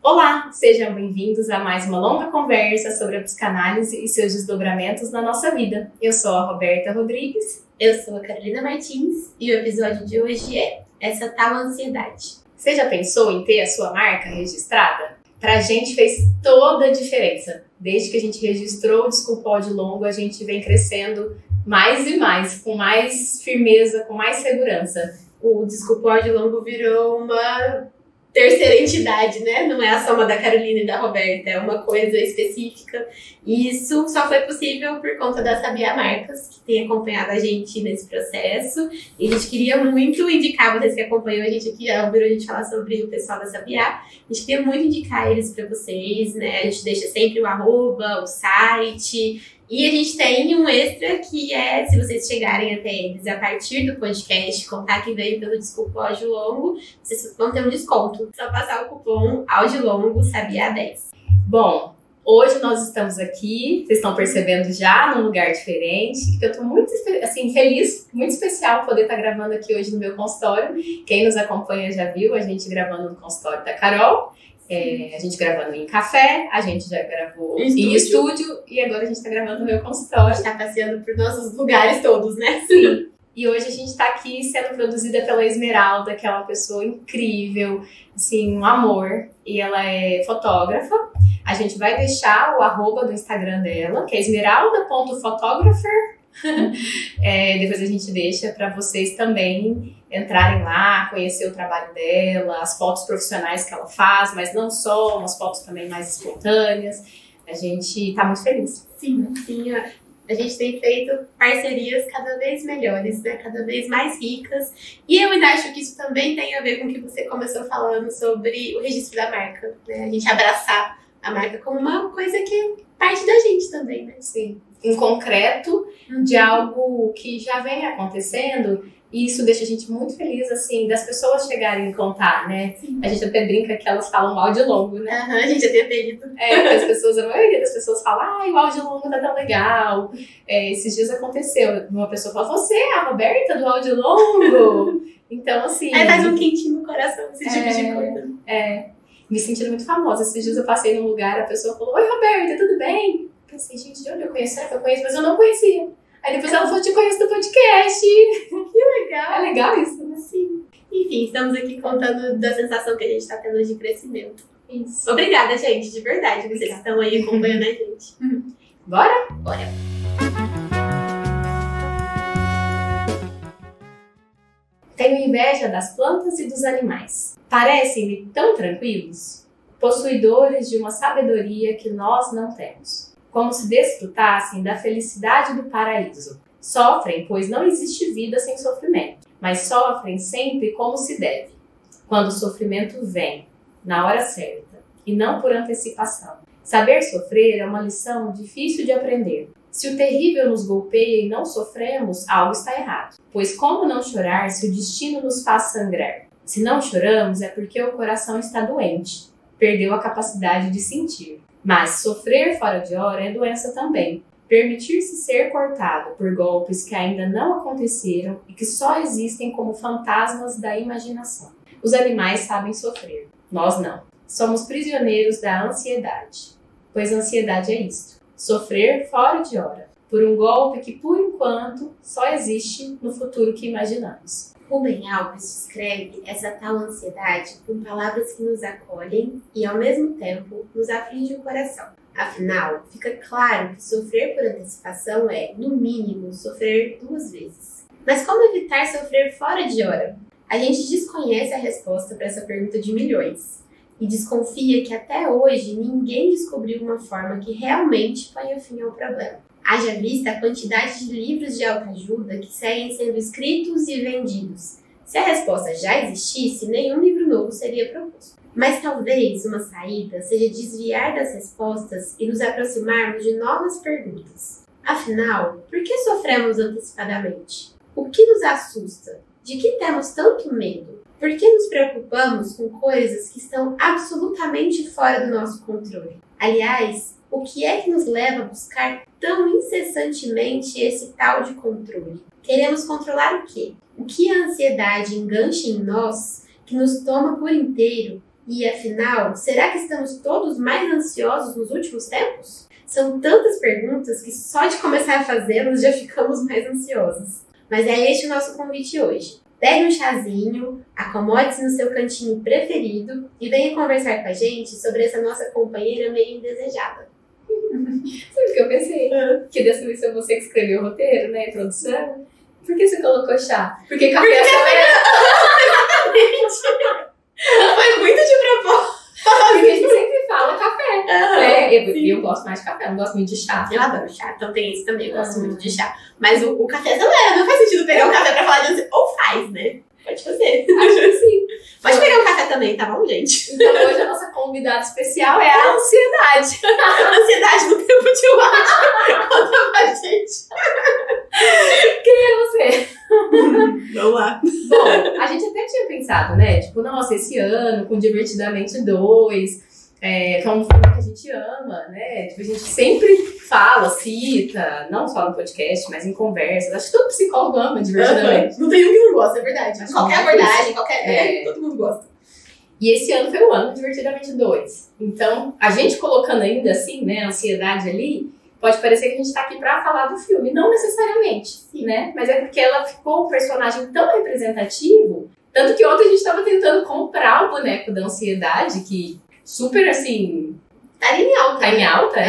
Olá, sejam bem-vindos a mais uma longa conversa sobre a psicanálise e seus desdobramentos na nossa vida. Eu sou a Roberta Rodrigues. Eu sou a Carolina Martins e o episódio de hoje é Essa Tal Ansiedade. Você já pensou em ter a sua marca registrada? Pra gente fez toda a diferença. Desde que a gente registrou o Desculpódio Longo, a gente vem crescendo mais e mais, com mais firmeza, com mais segurança. O Desculpódio Longo virou uma terceira entidade, né? Não é a soma da Carolina e da Roberta, é uma coisa específica. E isso só foi possível por conta da Sabiá Marcas, que tem acompanhado a gente nesse processo. E a gente queria muito indicar, vocês que acompanham a gente aqui, já ouviram a gente falar sobre o pessoal da Sabiá, a gente queria muito indicar eles para vocês, né? A gente deixa sempre o arroba, o site. E a gente tem um extra que é, se vocês chegarem até eles a partir do podcast, contar que veio pelo Desculpódio Longo, vocês vão ter um desconto. Só passar o cupom AUDIOLONGO SABIA10. Bom, hoje nós estamos aqui, vocês estão percebendo já, num lugar diferente, que eu tô muito assim, feliz, muito especial poder estar gravando aqui hoje no meu consultório. Quem nos acompanha já viu a gente gravando no consultório da Carol. A gente gravando em café, a gente já gravou em estúdio e agora a gente tá gravando no meu consultório. A gente tá passeando por nossos lugares todos, né? Sim. E hoje a gente tá aqui sendo produzida pela Esmeralda, que é uma pessoa incrível, assim, um amor. E ela é fotógrafa. A gente vai deixar o arroba do Instagram dela, que é esmeralda.photographer. Depois a gente deixa para vocês também entrarem lá, conhecer o trabalho dela, as fotos profissionais que ela faz, mas não só, umas fotos também mais espontâneas. A gente tá muito feliz. Sim, a gente tem feito parcerias cada vez melhores, né? Cada vez mais ricas. E eu ainda acho que isso também tem a ver com o que você começou falando sobre o registro da marca, né? A gente abraçar a marca como uma coisa que é parte da gente também, né? Sim. Em concreto, de algo que já vem acontecendo, e isso deixa a gente muito feliz, assim, das pessoas chegarem e contar, né? Sim. A gente até brinca que elas falam áudio longo, né? A gente já tem apelido. As pessoas, a maioria das pessoas fala, o áudio longo tá tão legal. Esses dias aconteceu, uma pessoa falou, você é a Roberta do áudio longo? Então, assim... faz um quentinho no coração esse tipo de coisa. Me sentindo muito famosa. Esses dias eu passei num lugar, a pessoa falou, oi, Roberta, tudo bem? Pensei, gente, de onde eu conheço? Será que eu conheço? Mas eu não conhecia. Aí depois ela falou, te conheço do podcast. Que legal. É legal isso, né? Sim. Enfim, estamos aqui contando da sensação que a gente está tendo de crescimento. Isso. Obrigada, gente, de verdade. Vocês estão aí acompanhando a gente. Bora? Bora. Tenho inveja das plantas e dos animais. Parecem-me tão tranquilos, possuidores de uma sabedoria que nós não temos. Como se desfrutassem da felicidade do paraíso. Sofrem, pois não existe vida sem sofrimento, mas sofrem sempre como se deve. Quando o sofrimento vem, na hora certa, e não por antecipação. Saber sofrer é uma lição difícil de aprender. Se o terrível nos golpeia e não sofremos, algo está errado. Pois como não chorar se o destino nos faz sangrar? Se não choramos é porque o coração está doente, perdeu a capacidade de sentir. Mas sofrer fora de hora é doença também. Permitir-se ser cortado por golpes que ainda não aconteceram e que só existem como fantasmas da imaginação. Os animais sabem sofrer, nós não. Somos prisioneiros da ansiedade, pois a ansiedade é isto: sofrer fora de hora, por um golpe que, por enquanto, só existe no futuro que imaginamos. Rubem Alves descreve essa tal ansiedade com palavras que nos acolhem e, ao mesmo tempo, nos aflige o coração. Afinal, fica claro que sofrer por antecipação é, no mínimo, sofrer 2 vezes. Mas como evitar sofrer fora de hora? A gente desconhece a resposta para essa pergunta de milhões e desconfia que até hoje ninguém descobriu uma forma que realmente ponha fim ao problema. Haja vista a quantidade de livros de autoajuda que seguem sendo escritos e vendidos. Se a resposta já existisse, nenhum livro novo seria proposto. Mas talvez uma saída seja desviar das respostas e nos aproximarmos de novas perguntas. Afinal, por que sofremos antecipadamente? O que nos assusta? De que temos tanto medo? Por que nos preocupamos com coisas que estão absolutamente fora do nosso controle? Aliás, o que é que nos leva a buscar tão incessantemente esse tal de controle? Queremos controlar o quê? O que a ansiedade engancha em nós, que nos toma por inteiro E afinal, será que estamos todos mais ansiosos nos últimos tempos? São tantas perguntas que só de começar a fazê-las já ficamos mais ansiosos. Mas é este o nosso convite hoje. Pegue um chazinho, acomode-se no seu cantinho preferido e venha conversar com a gente sobre essa nossa companheira meio indesejada. Sabe o que eu pensei? Que dessa vez foi você que escreveu o roteiro, né? A introdução. Por que você colocou chá? Porque café também Foi muito de propósito. Porque a gente sempre fala café. Né? Eu gosto mais de café, eu não gosto muito de chá. Eu adoro chá, então tem isso também, eu gosto muito de chá. Mas o café acelera, não faz sentido pegar um café pra falar de... Ou faz, né? Pode fazer. Acho que sim. Pode pegar um café também, tá bom, gente? Então hoje a nossa convidada especial é a ansiedade. A ansiedade no tempo de WhatsApp. Conta pra gente. Quem é você? Vamos lá. Bom, a gente até tinha pensado, né? Tipo, nossa, esse ano, com Divertidamente 2, que é um filme que a gente ama, né? Tipo, a gente sempre fala, cita, não só no podcast, mas em conversas. Acho que todo psicólogo ama Divertidamente. Não tem um que não gosta, é verdade. Acho Qualquer que abordagem, qualquer... todo mundo gosta. E esse ano foi o ano do Divertidamente 2. Então, a gente colocando ainda assim, né, a ansiedade ali, pode parecer que a gente tá aqui pra falar do filme. Não necessariamente, né? Mas é porque ela ficou um personagem tão representativo, tanto que ontem a gente tava tentando comprar o boneco da ansiedade, que super, assim... Tá em alta. Tá em alta,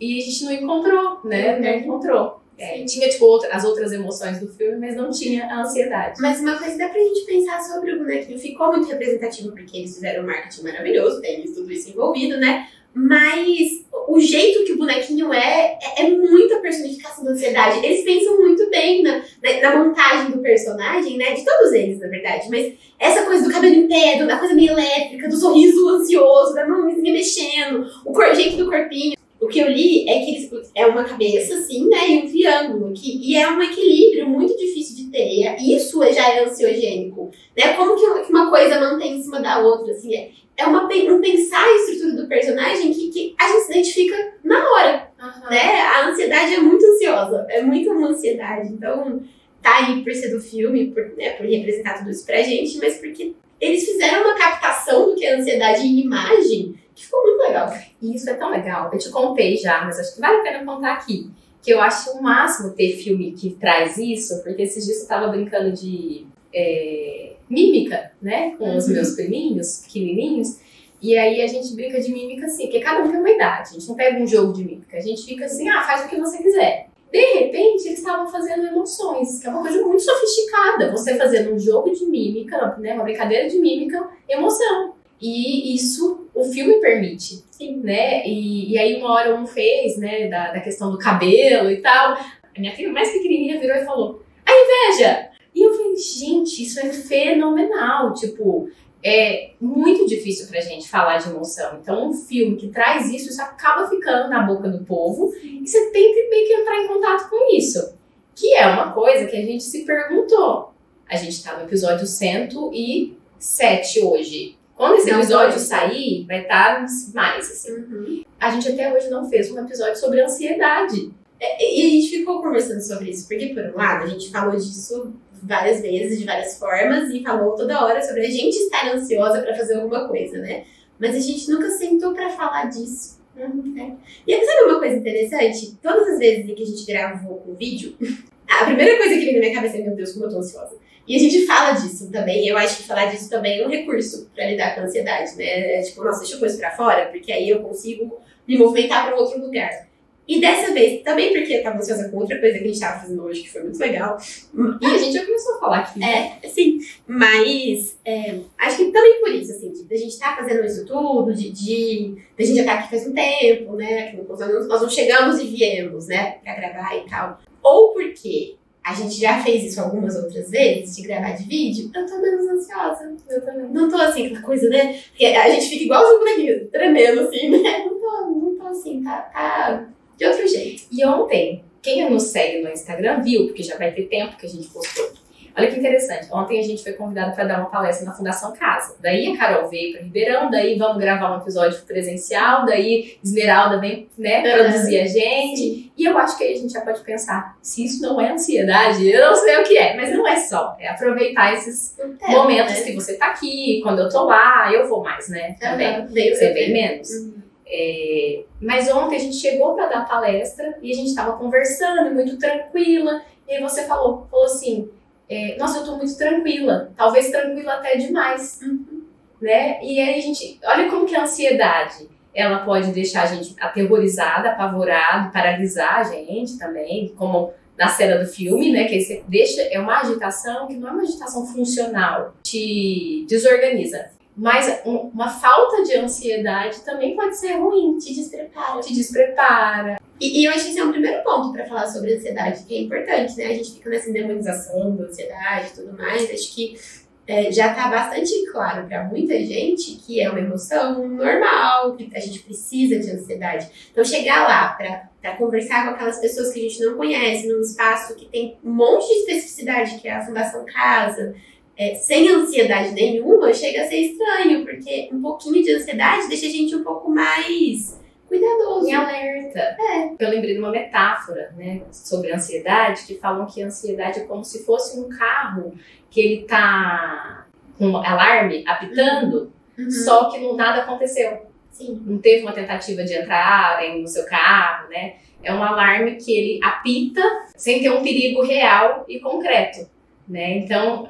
E a gente não encontrou, né? Não encontrou. Tinha, tipo, as outras emoções do filme, mas não tinha a ansiedade. Mas uma coisa dá pra gente pensar sobre o bonequinho. Ficou muito representativo porque eles fizeram um marketing maravilhoso, tem tudo isso envolvido, né? Mas o jeito que o bonequinho é muita personificação da ansiedade. Eles pensam muito bem na montagem do personagem, né? De todos eles, na verdade. Mas essa coisa do cabelo em pé, da coisa meio elétrica, do sorriso ansioso, da mãozinha mexendo, o jeito do corpinho. O que eu li é que é uma cabeça, assim, né? E um triângulo aqui. E é um equilíbrio muito difícil de ter. Isso já é ansiogênico, né? Como que uma coisa mantém em cima da outra, assim. É um pensar a estrutura do personagem que a gente se identifica na hora, né? A ansiedade é muito ansiosa. É muito uma ansiedade. Então, tá aí por ser do filme, por representar tudo isso pra gente, mas porque eles fizeram uma captação do que é ansiedade em imagem que ficou muito legal. E isso é tão legal. Eu te contei já, mas acho que vale a pena contar aqui. Que eu acho o máximo ter filme que traz isso, porque esses dias eu tava brincando de mímica, né? Com os meus priminhos, pequenininhos. E aí a gente brinca de mímica assim, porque cada um tem uma idade. A gente não pega um jogo de mímica. A gente fica assim, faz o que você quiser. De repente, eles estavam fazendo emoções, que é uma coisa muito sofisticada. Você fazendo um jogo de mímica, né? Uma brincadeira de mímica, emoção. E isso o filme permite, né? E aí uma hora um fez, né, da questão do cabelo e tal. A minha filha mais pequenininha virou e falou, a inveja! E eu falei, gente, isso é fenomenal. Tipo, é muito difícil pra gente falar de emoção. Então um filme que traz isso acaba ficando na boca do povo e você tem que meio que entrar em contato com isso. Que é uma coisa que a gente se perguntou. A gente tá no episódio 107 hoje. Quando esse episódio sair, vai estar mais, assim. A gente até hoje não fez um episódio sobre ansiedade. E a gente ficou conversando sobre isso, porque, por um lado, a gente falou disso várias vezes, de várias formas, e falou toda hora sobre a gente estar ansiosa pra fazer alguma coisa, né? Mas a gente nunca sentou pra falar disso. Né? E sabe uma coisa interessante? Todas as vezes que a gente gravou com vídeo, a primeira coisa que vem na minha cabeça é, meu Deus, como eu tô ansiosa. E a gente fala disso também, eu acho que falar disso também é um recurso pra lidar com a ansiedade, né? Tipo, nossa, deixa eu pôr isso pra fora, porque aí eu consigo me movimentar pra outro lugar. E dessa vez, também porque eu tava ansiosa com outra coisa que a gente tava fazendo hoje, que foi muito legal. E a gente já começou a falar aqui. Sim. Mas, acho que também por isso, assim, da gente tá fazendo isso tudo, da gente já tá aqui faz um tempo, né? Nós não chegamos e viemos, né? Pra gravar e tal. Ou porque a gente já fez isso algumas outras vezes, de gravar de vídeo, eu tô menos ansiosa. Eu também. Não tô assim, aquela coisa, né? Porque a gente fica igualzinho bonequinho, tremendo, assim, né? Não tô assim, tá de outro jeito. E ontem, quem nos segue no Instagram viu, porque já vai ter tempo que a gente postou. Olha que interessante. Ontem a gente foi convidado para dar uma palestra na Fundação Casa. Daí a Carol veio para Ribeirão, daí vamos gravar um episódio presencial, daí Esmeralda vem, né, produzir a gente. Sim. E eu acho que aí a gente já pode pensar, se isso não é ansiedade, eu não sei o que é, mas não é só. É aproveitar esses momentos, né, que você tá aqui, quando eu tô lá, eu vou mais, né? Também. Você vem menos. Mas ontem a gente chegou para dar a palestra e a gente tava conversando, muito tranquila. E aí você falou assim, nossa, eu tô muito tranquila, talvez tranquila até demais, né? E aí a gente, olha como que a ansiedade, ela pode deixar a gente aterrorizada, apavorada, paralisar a gente também, como na cena do filme, né? Que aí você deixa, é uma agitação que não é uma agitação funcional, te desorganiza. Mas uma falta de ansiedade também pode ser ruim, te desprepara. E eu acho que esse é um primeiro ponto para falar sobre ansiedade, que é importante, né? A gente fica nessa demonização da ansiedade e tudo mais. Acho que já está bastante claro para muita gente que é uma emoção normal, que a gente precisa de ansiedade. Então, chegar lá para conversar com aquelas pessoas que a gente não conhece, num espaço que tem um monte de especificidade, que é a Fundação Casa, sem ansiedade nenhuma, chega a ser estranho, porque um pouquinho de ansiedade deixa a gente um pouco mais cuidadoso. Em alerta. Eu lembrei de uma metáfora, né, sobre a ansiedade, que falam que a ansiedade é como se fosse um carro que ele tá com um alarme apitando, só que nada aconteceu. Sim. Não teve uma tentativa de entrar no seu carro, né? É um alarme que ele apita sem ter um perigo real e concreto, né? Então,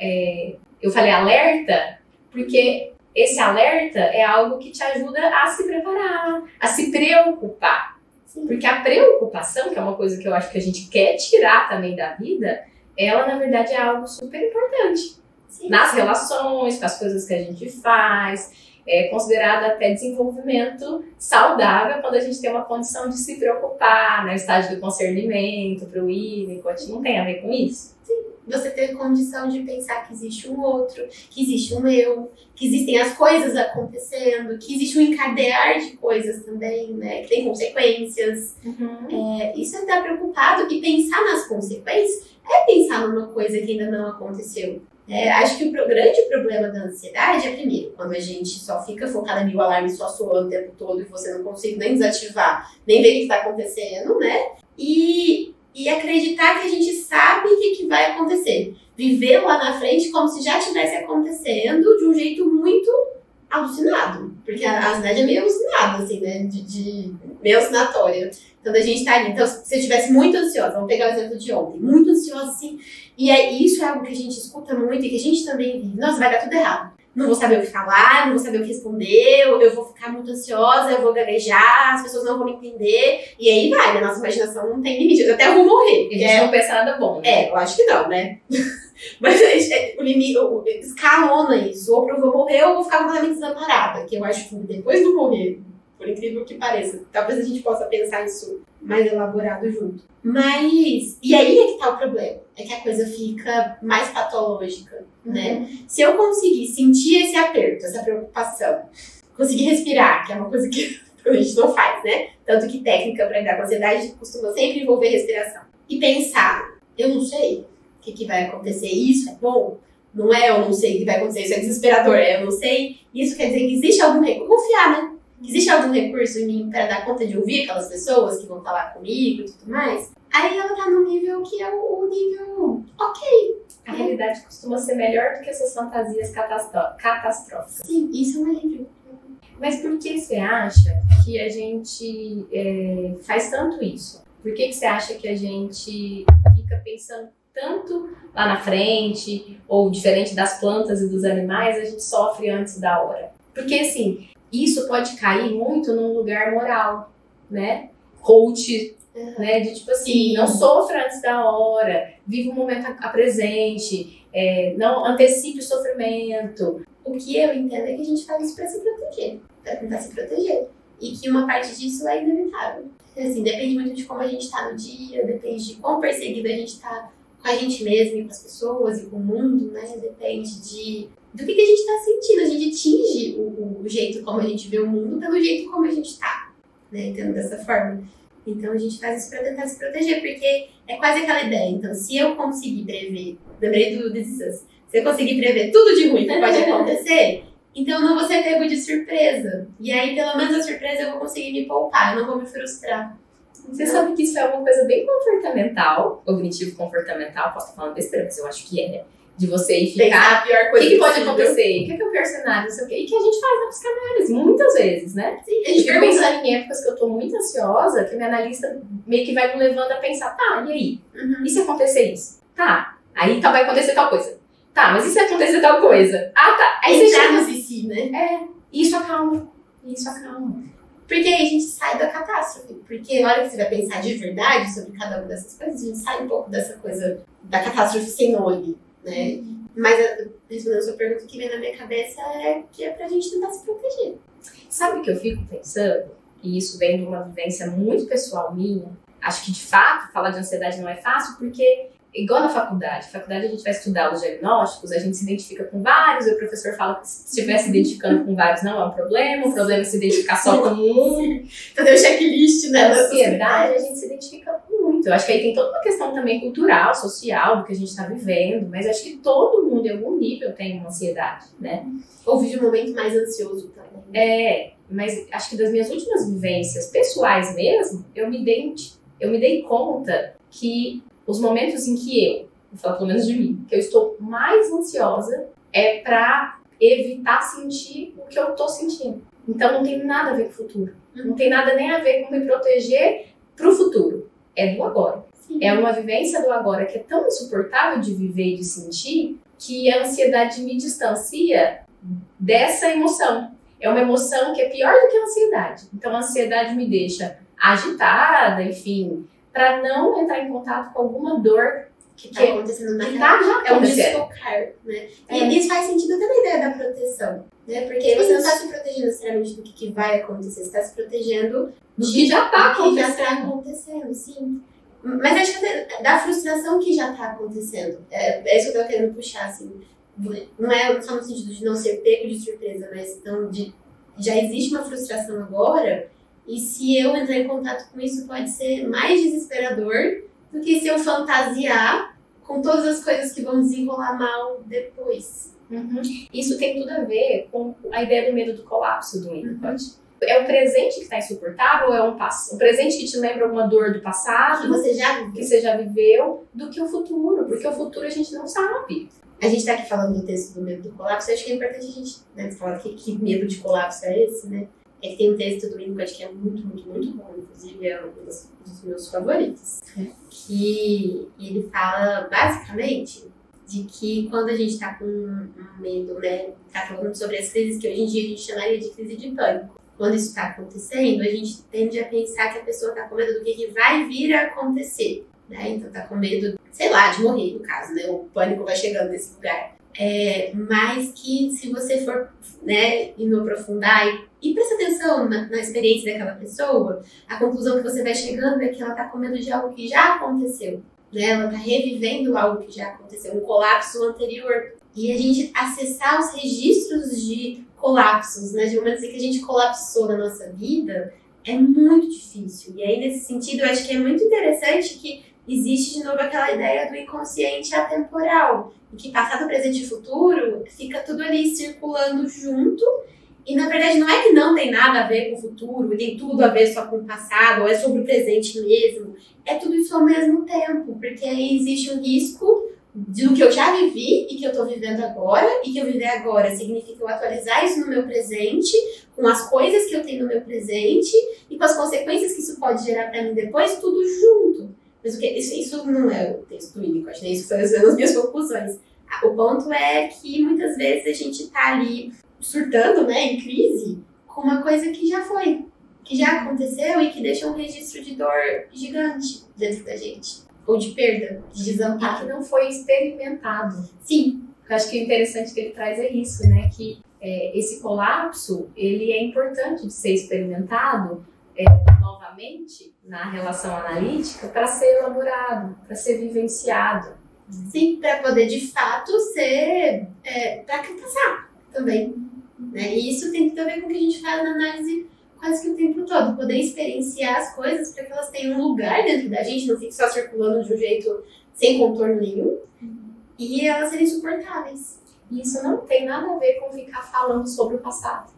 eu falei alerta porque esse alerta é algo que te ajuda a se preparar, a se preocupar. Sim. Porque a preocupação, que é uma coisa que eu acho que a gente quer tirar também da vida, ela, na verdade, é algo super importante. Sim. Nas relações, com as coisas que a gente faz, é considerado até desenvolvimento saudável quando a gente tem uma condição de se preocupar, né? O estágio do concernimento, para o Winnicott, não tem a ver com isso? Você ter condição de pensar que existe um outro, que existe um eu, que existem as coisas acontecendo, que existe um encadear de coisas também, né? Que tem consequências. Isso é estar preocupado e pensar nas consequências é pensar numa coisa que ainda não aconteceu. Acho que o grande problema da ansiedade é, primeiro, quando a gente só fica focada ali, o alarme só soando o tempo todo e você não consegue nem desativar, nem ver o que está acontecendo, né? E acreditar que a gente sabe o que vai acontecer. Viver lá na frente como se já estivesse acontecendo de um jeito muito alucinado. Porque a ansiedade é meio alucinada, assim, né? Meio alucinatória. Então, a gente tá ali. Então, se eu estivesse muito ansiosa, vamos pegar o exemplo de ontem, muito ansiosa, assim, e aí isso é algo que a gente escuta muito e que a gente também vive. Nossa, vai dar tudo errado. Não vou saber o que falar, não vou saber o que responder, eu vou ficar muito ansiosa, eu vou gaguejar, as pessoas não vão me entender. E aí vai, né? Nossa imaginação não tem limite. Até eu vou morrer. A gente não pensa nada bom, né? Eu acho que não, né? Mas o limite escalona isso. Ou eu vou morrer ou eu vou ficar completamente desamparada. Que eu acho que depois do morrer, por incrível que pareça, talvez a gente possa pensar isso mais elaborado junto. Mas, e aí é que tá o problema. É que a coisa fica mais patológica, né? Se eu conseguir sentir esse aperto, essa preocupação, conseguir respirar, que é uma coisa que a gente não faz, né? Tanto que técnica para lidar com a ansiedade costuma sempre envolver respiração. E pensar, eu não sei o que vai acontecer, isso é bom? Não é eu não sei o que vai acontecer, isso é desesperador, eu não sei. Isso quer dizer que existe algum recurso, confiar, né? Existe algum recurso em mim para dar conta de ouvir aquelas pessoas que vão falar comigo e tudo mais? Aí ela tá no nível que é o nível ok. A realidade costuma ser melhor do que essas fantasias catastróficas. Sim, isso é um alívio. Mas por que você acha que a gente faz tanto isso? Por que você acha que a gente fica pensando tanto lá na frente, ou diferente das plantas e dos animais, a gente sofre antes da hora? Porque, assim, isso pode cair muito num lugar moral, né? Coach, né? De tipo assim, não sofra antes da hora, viva o momento a presente, não antecipe o sofrimento. O que eu entendo é que a gente faz isso pra se proteger, pra tentar se proteger. E que uma parte disso é inevitável. Assim, depende muito de como a gente tá no dia, depende de quão perseguida a gente tá com a gente mesmo e com as pessoas e com o mundo, né? Depende do que a gente tá sentindo. A gente atinge o jeito como a gente vê o mundo pelo jeito como a gente tá, né? Entendo dessa forma. Então a gente faz isso para tentar se proteger, porque é quase aquela ideia. Então, se eu conseguir prever, lembrei do This Is Us, se eu conseguir prever tudo de ruim que pode acontecer, então eu não vou ser pego de surpresa. E aí, pelo menos a surpresa eu vou conseguir me poupar, eu não vou me frustrar. Você sabe que isso é uma coisa bem comportamental, cognitivo-comportamental, posso estar falando besteira, mas eu acho que é. De você ir ficar, a pior o coisa que pode acontecer? O que é o pior cenário? Não sei o quê. E que a gente faz na psicanálise, muitas vezes, né? Sim, a Eu gente fico pensando em épocas que eu tô muito ansiosa, que minha analista meio que vai me levando a pensar, tá, e aí? E se acontecer isso? Tá, aí tá, vai acontecer tal coisa. Tá, mas e se acontecer tal coisa? Ah, tá. Aí você entrar chega... nos e si, né? É, isso acalma. Isso acalma. Porque aí a gente sai da catástrofe. Porque na hora que você vai pensar de verdade sobre cada uma dessas coisas, a gente sai um pouco dessa coisa da catástrofe sem nome, né? Mas respondendo a sua pergunta, o que vem na minha cabeça é que é pra gente tentar se proteger. Sabe o que eu fico pensando? E isso vem de uma vivência muito pessoal minha. Acho que, de fato, falar de ansiedade não é fácil, porque, igual na faculdade a gente vai estudar os diagnósticos, a gente se identifica com vários, e o professor fala que se estiver se identificando com vários não é um problema, o problema é se identificar só com um. Então tem o checklist, né? A ansiedade, a gente se identifica muito. Eu acho que aí tem toda uma questão também cultural, social, do que a gente está vivendo, mas acho que todo mundo, em algum nível, tem uma ansiedade, né? Ou vive um momento mais ansioso também. É, mas acho que das minhas últimas vivências pessoais mesmo, eu me dei conta que os momentos em que vou falar pelo menos de mim, que eu estou mais ansiosa é pra evitar sentir o que eu tô sentindo. Então não tem nada a ver com o futuro. Não tem nada nem a ver com me proteger pro futuro. É do agora. Sim. É uma vivência do agora que é tão insuportável de viver e de sentir que a ansiedade me distancia dessa emoção. É uma emoção que é pior do que a ansiedade. Então a ansiedade me deixa agitada, enfim, para não entrar em contato com alguma dor que tá acontecendo na realidade. É um desfocar, né? E isso faz sentido até na ideia da proteção, né? Porque você não está se protegendo necessariamente do que vai acontecer, você está se protegendo do que já está acontecendo, sim. Mas acho que da frustração que já está acontecendo. É isso que eu tô querendo puxar, assim. Não é só no sentido de não ser pego de surpresa, mas então já existe uma frustração agora, e se eu entrar em contato com isso pode ser mais desesperador do que se eu fantasiar com todas as coisas que vão desenrolar mal depois. Isso tem tudo a ver com a ideia do medo do colapso do Winnicott. É um presente que está insuportável ou é um presente que te lembra alguma dor do passado, que você já viveu, do que o futuro? Porque o futuro a gente não sabe. A gente está aqui falando do texto do medo do colapso, eu acho que é importante a gente falar que medo de colapso é esse, né? É que tem um texto do Winnicott que é muito, muito, muito bom, inclusive é um dos meus favoritos, que ele fala basicamente de que quando a gente está com um medo, né, tá falando sobre as crises que hoje em dia a gente chamaria de crise de pânico. Quando isso está acontecendo, a gente tende a pensar que a pessoa está com medo do que vai vir a acontecer, né? Então tá com medo, sei lá, de morrer, no caso, né? O pânico vai chegando nesse lugar. Mas que se você for, né, indo aprofundar e presta atenção na experiência daquela pessoa, a conclusão que você vai chegando é que ela tá com medo de algo que já aconteceu, né? Ela tá revivendo algo que já aconteceu, um colapso anterior. E a gente acessar os registros de colapsos, né, de momentos em que a gente colapsou na nossa vida, é muito difícil. E aí, nesse sentido, eu acho que é muito interessante que existe de novo aquela ideia do inconsciente atemporal, em que passado, presente e futuro fica tudo ali circulando junto, e na verdade não é que não tem nada a ver com o futuro, tem tudo a ver só com o passado, ou é sobre o presente mesmo, é tudo isso ao mesmo tempo, porque aí existe um risco do que eu já vivi e que eu tô vivendo agora, e que eu viver agora significa eu atualizar isso no meu presente, com as coisas que eu tenho no meu presente, e com as consequências que isso pode gerar pra mim depois, tudo junto. Mas isso não é o texto do Winnicott, né? Isso foi as minhas conclusões. O ponto é que muitas vezes a gente tá ali surtando, né, em crise, com uma coisa que já foi, que já aconteceu e que deixa um registro de dor gigante dentro da gente. Ou de perda, de desamparo. Que não foi experimentado. Sim. Eu acho que o interessante que ele traz é isso, né? Que esse colapso, ele é importante de ser experimentado novamente na relação analítica para ser elaborado, para ser vivenciado. Sim, para poder de fato ser, para passar também. Né? E isso tem tudo a ver com o que a gente fala na análise quase que o tempo todo, poder experienciar as coisas para que elas tenham um lugar dentro da gente, não fique só circulando de um jeito sem contorno nenhum, e elas serem suportáveis. E isso não tem nada a ver com ficar falando sobre o passado,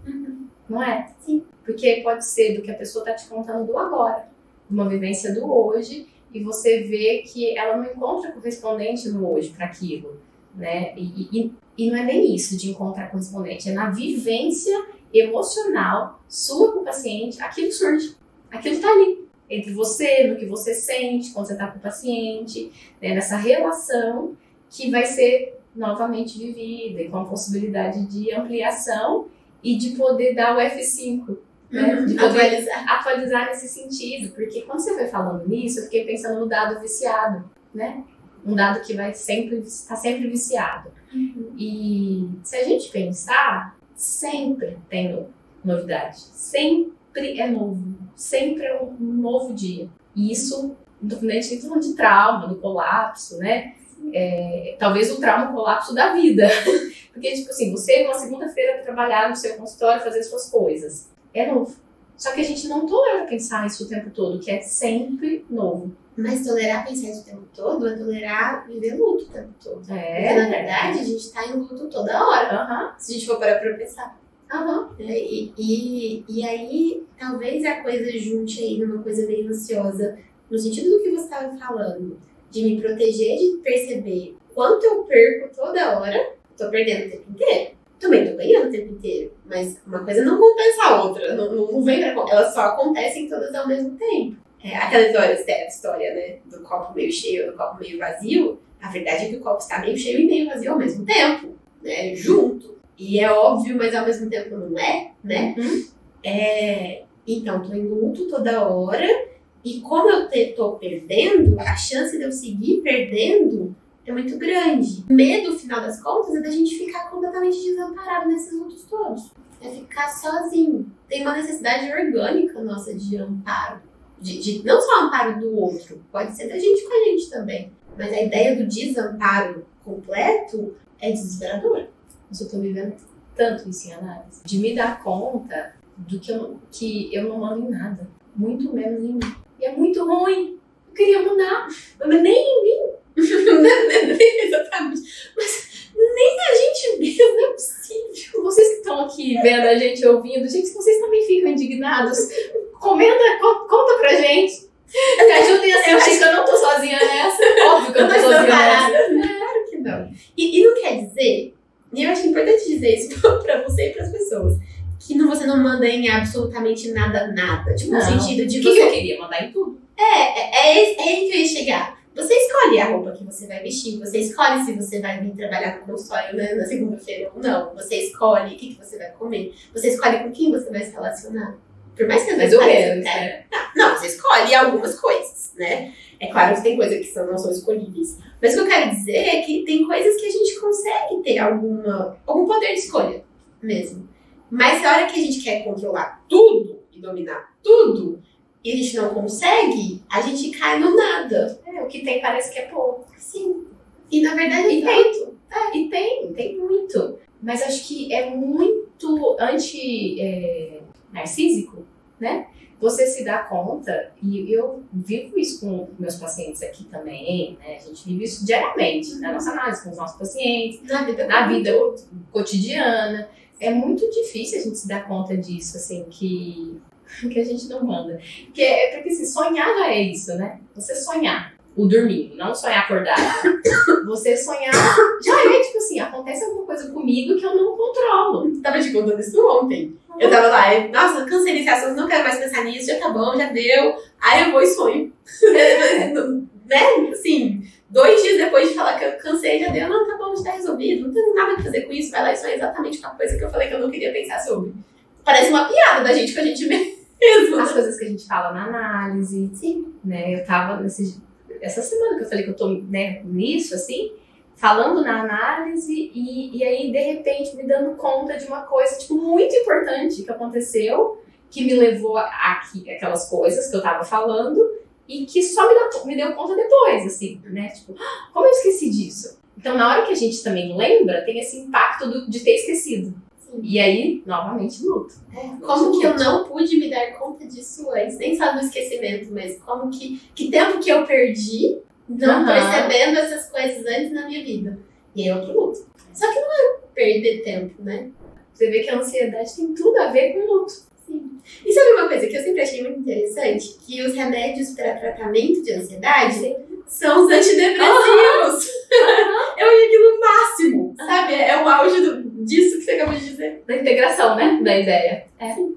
não é? Sim. Porque pode ser do que a pessoa está te contando do agora, uma vivência do hoje, e você vê que ela não encontra correspondente no hoje para aquilo, né? E não é nem isso de encontrar correspondente, é na vivência emocional sua com o paciente, aquilo surge, aquilo está ali, entre você, no que você sente quando você está com o paciente, né? Nessa relação que vai ser novamente vivida e com a possibilidade de ampliação e de poder dar o F5, né? De poder atualizar nesse sentido, porque quando você foi falando nisso, eu fiquei pensando no dado viciado, né? Um dado que vai sempre, está sempre viciado. E se a gente pensar, sempre tem novidade, sempre é novo, sempre é um novo dia. E isso, independente de trauma, do colapso, né? Talvez o trauma, o colapso da vida. Porque, tipo assim, você uma segunda-feira trabalhar no seu consultório, fazer suas coisas. É novo. Só que a gente não tolera pensar isso o tempo todo, que é sempre novo. Mas tolerar pensar isso o tempo todo é tolerar viver luto o tempo todo. Porque, na verdade, a gente tá em luto toda hora. Se a gente for parar pra pensar. E aí, talvez a coisa junte aí numa coisa meio ansiosa, no sentido do que você estava falando, de me proteger, de perceber quanto eu perco toda hora. Tô perdendo o tempo inteiro. Também tô ganhando o tempo inteiro. Mas uma coisa não compensa a outra. Não vem pra conta. Elas só acontecem todas ao mesmo tempo. Aquela história, né? Do copo meio cheio, do copo meio vazio. A verdade é que o copo está meio cheio e meio vazio ao mesmo tempo. Né? Junto. E é óbvio, mas ao mesmo tempo não é, né? Então, tô em luto toda hora. E como eu tô perdendo, a chance de eu seguir perdendo é muito grande. O medo, no final das contas, é da gente ficar completamente desamparado nesses lutos todos. É ficar sozinho. Tem uma necessidade orgânica nossa de amparo. Não só amparo do outro, pode ser da gente com a gente também. Mas a ideia do desamparo completo é desesperadora. Mas eu tô vivendo tanto isso em análise. De me dar conta do que eu não mando em nada. Muito menos em mim. E é muito ruim. Eu queria mandar. Mas nem em mim. Exatamente. Mas nem a gente mesmo, não é possível. Vocês que estão aqui vendo a gente, ouvindo, gente, se vocês também ficam indignados, comenta, conta pra gente. Me ajudem a sentir que eu não tô sozinha nessa. Óbvio que eu não tô sozinha nessa. Claro que não. E não quer dizer, e eu acho importante dizer isso pra você e pras pessoas, que você não manda em absolutamente nada. Tipo, no sentido de que eu queria mandar em tudo. É aí que eu ia chegar. Você escolhe a roupa que você vai vestir, você escolhe se você vai vir trabalhar no consultório, né, na segunda-feira ou não. Você escolhe o que você vai comer. Você escolhe com quem você vai se relacionar. Por mais que às vezes né? Não, você escolhe algumas coisas, né? É claro que tem coisas que não são escolhíveis. Mas o que eu quero dizer é que tem coisas que a gente consegue ter algum poder de escolha mesmo. Mas na hora que a gente quer controlar tudo e dominar tudo, e a gente não consegue, a gente cai no nada. O que tem parece que é pouco. Sim. E na verdade e tem. E tem muito. Mas acho que é muito narcísico, né? Você se dá conta, e eu vivo isso com meus pacientes aqui também, né? A gente vive isso diariamente, na nossa análise com os nossos pacientes, na vida cotidiana. É muito difícil a gente se dar conta disso, assim, que a gente não manda. Porque assim, sonhar já é isso, né? Você sonhar, o dormir, não sonhar acordado. Você sonhar já é, tipo assim, acontece alguma coisa comigo que eu não controlo. Tava te contando isso ontem. Eu tava lá, nossa, cansei desse assunto, não quero mais pensar nisso, já tá bom, já deu. Aí eu vou e sonho. Né? Assim, 2 dias depois de falar que eu cansei, já deu, não, tá bom, já tá resolvido, não tem nada a fazer com isso, vai lá e sonha exatamente com a coisa que eu falei que eu não queria pensar sobre. Parece uma piada da gente com a gente mesmo. As coisas que a gente fala na análise. Sim. Né? Eu tava essa semana que eu falei que eu tô, né, nisso, assim, falando na análise e aí, de repente, me dando conta de uma coisa, tipo, muito importante que aconteceu, que me levou aquelas coisas que eu tava falando e que só me deu conta depois, assim, né? Tipo, como eu esqueci disso? Então, na hora que a gente também lembra, tem esse impacto de ter esquecido. Sim. E aí, novamente, luto. Como que eu não pude me dar conta disso antes? Nem só no esquecimento, mas como que tempo que eu perdi não percebendo essas coisas antes na minha vida. E aí eu luto. Só que não é perder tempo, né? Você vê que a ansiedade tem tudo a ver com luto. Sim. E sabe uma coisa que eu sempre achei muito interessante? Que os remédios para tratamento de ansiedade são os antidepressivos. Eu acho aquilo o máximo, sabe? É o auge disso que você acabou de dizer. Da integração, né? Da ideia. Sim.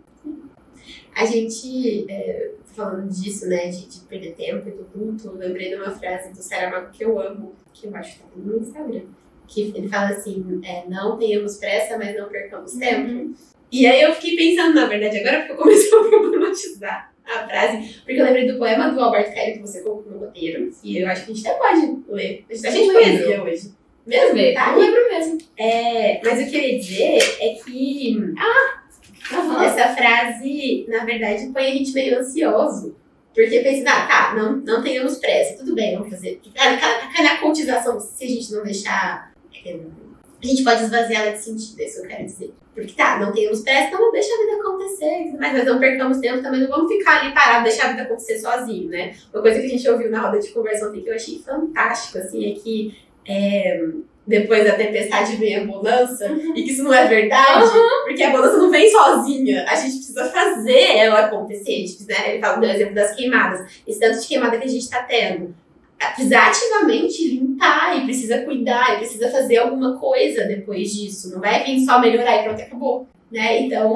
A gente, falando disso, né? De perder tempo e do luto, eu lembrei de uma frase do Saramago que eu amo, que eu acho que tá no Instagram. Que ele fala assim, não tenhamos pressa, mas não percamos tempo. E aí eu fiquei pensando, na verdade, agora porque eu comecei a problematizar a frase, porque eu lembrei do poema do Alberto Cairo que você colocou no roteiro, e eu acho que a gente até pode ler. A gente poesia hoje. Mesmo? Tá? Não lembro mesmo. Mas o que eu ia dizer é que essa frase, na verdade, põe a gente meio ansioso. Porque pensa, não tenhamos pressa, tudo bem, vamos fazer. Cai na cultivação, se a gente não deixar. A gente pode esvaziá-la de sentido, é isso que eu quero dizer. Porque não tenhamos pressa, então não deixa a vida acontecer, mas não percamos tempo, também não vamos ficar ali parados, deixar a vida acontecer sozinho, né? Uma coisa que a gente ouviu na roda de conversa ontem que eu achei fantástico, assim, é que depois da tempestade vem a bonança, e que isso não é verdade, porque a bonança não vem sozinha, a gente precisa fazer ela acontecer, a gente precisa, né? Ele fala do exemplo das queimadas, esse tanto de queimada que a gente tá tendo. Precisa ativamente limpar e precisa cuidar e precisa fazer alguma coisa depois disso. Não vai vir só melhorar e pronto, acabou. Né? Então,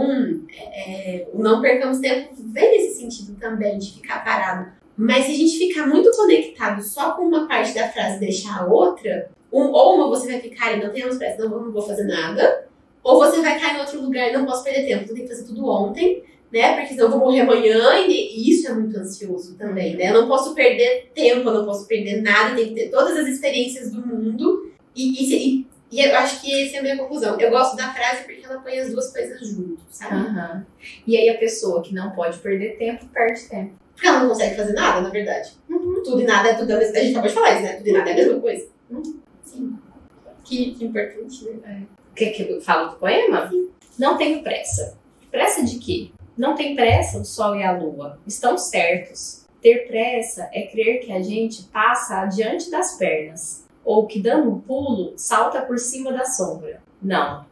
o não percamos tempo vem nesse sentido também, de ficar parado. Mas se a gente ficar muito conectado só com uma parte da frase e deixar a outra, ou você vai ficar ali, não tenhamos pressa, não vou fazer nada, ou você vai cair em outro lugar e não posso perder tempo, então tem que fazer tudo ontem, né? Porque senão eu vou morrer amanhã, e isso é muito ansioso também, né? Eu não posso perder tempo, eu não posso perder nada, tem que ter todas as experiências do mundo. E eu acho que essa é a minha conclusão. Eu gosto da frase porque ela põe as duas coisas juntos, sabe? E aí a pessoa que não pode perder tempo, perde tempo. Porque ela não consegue fazer nada, na verdade. Tudo e nada é tudo a mesma coisa. A gente acabou de falar isso, né? Tudo e nada é a mesma coisa. Sim. Que importante, né? Quer que eu falo do poema? Sim. Não tenho pressa. Pressa de quê? Não tem pressa o sol e a lua. Estão certos. Ter pressa é crer que a gente passa adiante das pernas. Ou que dando um pulo, salta por cima da sombra.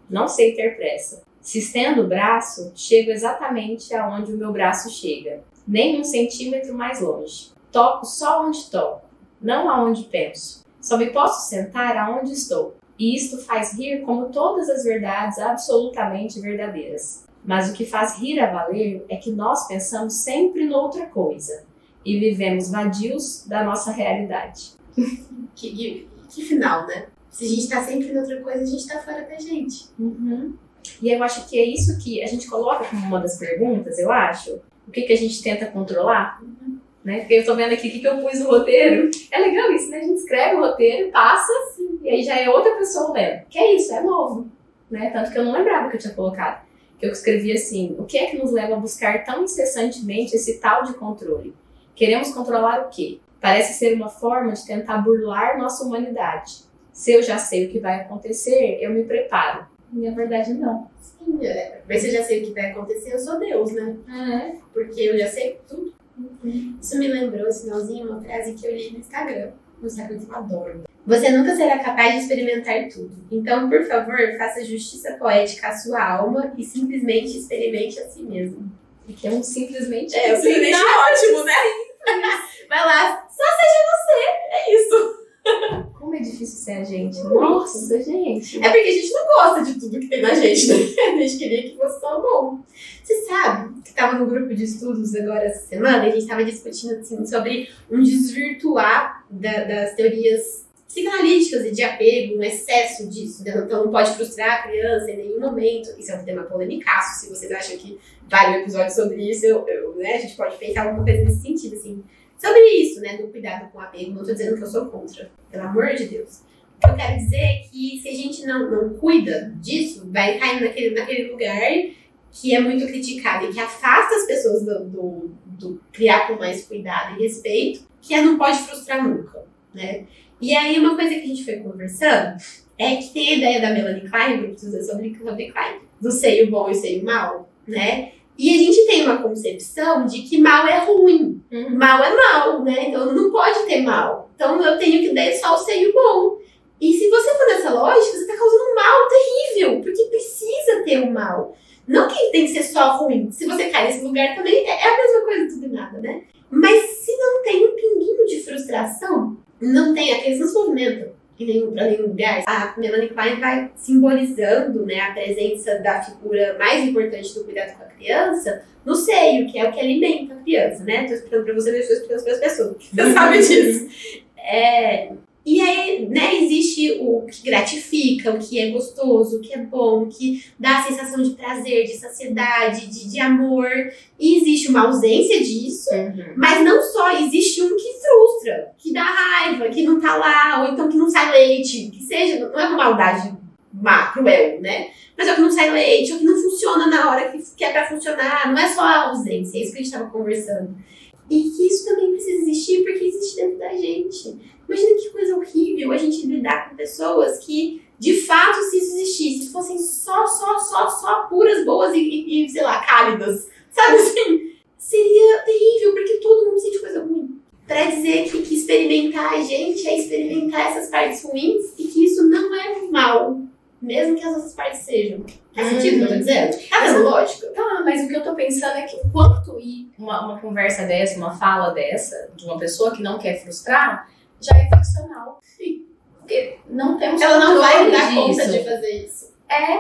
Não sei ter pressa. Se estendo o braço, chego exatamente aonde o meu braço chega. Nem 1 centímetro mais longe. Toco só onde toco, não aonde penso. Só me posso sentar aonde estou. E isto faz rir como todas as verdades absolutamente verdadeiras. Mas o que faz rir a valer é que nós pensamos sempre noutra coisa. E vivemos vadios da nossa realidade. Que final, né? Se a gente tá sempre noutra coisa, a gente tá fora da gente. E eu acho que é isso que a gente coloca como uma das perguntas, eu acho. O que a gente tenta controlar? Né? Porque eu tô vendo aqui o que eu pus no roteiro. É legal isso, né? A gente escreve o roteiro, passa, e aí já é outra pessoa lendo. Que é isso, é novo. Né? Tanto que eu não lembrava que eu tinha colocado. Que eu escrevi assim, o que é que nos leva a buscar tão incessantemente esse tal de controle? Queremos controlar o quê? Parece ser uma forma de tentar burlar nossa humanidade. Se eu já sei o que vai acontecer, eu me preparo. E na verdade, não. Sim, mas se eu já sei o que vai acontecer, eu sou Deus, né? Porque eu já sei tudo. Isso me lembrou, esse finalzinho, uma frase que eu li no Instagram. No Instagram que eu adoro. Você nunca será capaz de experimentar tudo. Então, por favor, faça justiça poética à sua alma e simplesmente experimente a si mesmo. Que é um simplesmente... simplesmente ótimo, né? Vai lá, só seja você. É isso. Como é difícil ser a gente. Nossa, gente. É porque a gente não gosta de tudo que tem na gente, né? A gente queria que fosse tão bom. Você sabe que estava no grupo de estudos agora essa semana e a gente estava discutindo assim, sobre um desvirtuar das teorias psicanalíticas e de apego, um excesso disso. Né? Então não pode frustrar a criança em nenhum momento. Isso é um tema polemicaço. Se vocês acham que vale um episódio sobre isso, né? A gente pode pensar alguma coisa nesse sentido, assim. Sobre isso, né, do cuidado com o apego, não tô dizendo que eu sou contra, pelo amor de Deus. O que eu quero dizer é que se a gente não cuida disso, vai cair naquele lugar que é muito criticado e que afasta as pessoas do criar com mais cuidado e respeito, que não pode frustrar nunca, né? E aí uma coisa que a gente foi conversando é que tem a ideia da Melanie Klein, que precisa sobre Klein, do seio bom e seio mal, né? E a gente tem uma concepção de que mal é ruim, mal é mal, né? Então não pode ter mal. Então eu tenho que dar só o seio bom. E se você for nessa lógica, você tá causando um mal terrível, porque precisa ter o mal. Não que tem que ser só ruim. Se você cai nesse lugar também, é a mesma coisa, tudo e nada, né? Mas se não tem um pinguinho de frustração, não tem, a criança não se movimenta pra nenhum lugar. A Melanie Klein vai simbolizando, né, a presença da figura mais importante do cuidado com a criança no seio, que é o que alimenta a criança, né? Tô explicando pra você, mas estou explicando para as pessoas. Você sabe disso. E aí, né, existe o que gratifica, o que é gostoso, o que é bom, o que dá a sensação de prazer, de saciedade, de amor. E existe uma ausência disso, mas não só, existe um que frustra, que dá raiva, que não tá lá, ou então que não sai leite, que seja, não é uma maldade má, cruel, né? Mas é que não sai leite, ou que não funciona na hora que é pra funcionar, não é só a ausência, é isso que a gente tava conversando. E que isso também precisa existir porque existe dentro da gente. Imagina que coisa horrível a gente lidar com pessoas que, de fato, se isso existisse, fossem só puras, boas e sei lá, cálidas. Sabe assim? Seria terrível, porque todo mundo sente coisa ruim. Pra dizer que experimentar a gente é experimentar essas partes ruins e que isso não é mal, mesmo que as outras partes sejam. Faz sentido o que eu tô dizendo? Tá vendo lógica? Tá, mas o que eu tô pensando é que enquanto ir uma conversa dessa, uma fala dessa, de uma pessoa que não quer frustrar, já é ficcional. Sim. Porque não temos Ela não vai dar disso. conta de fazer isso.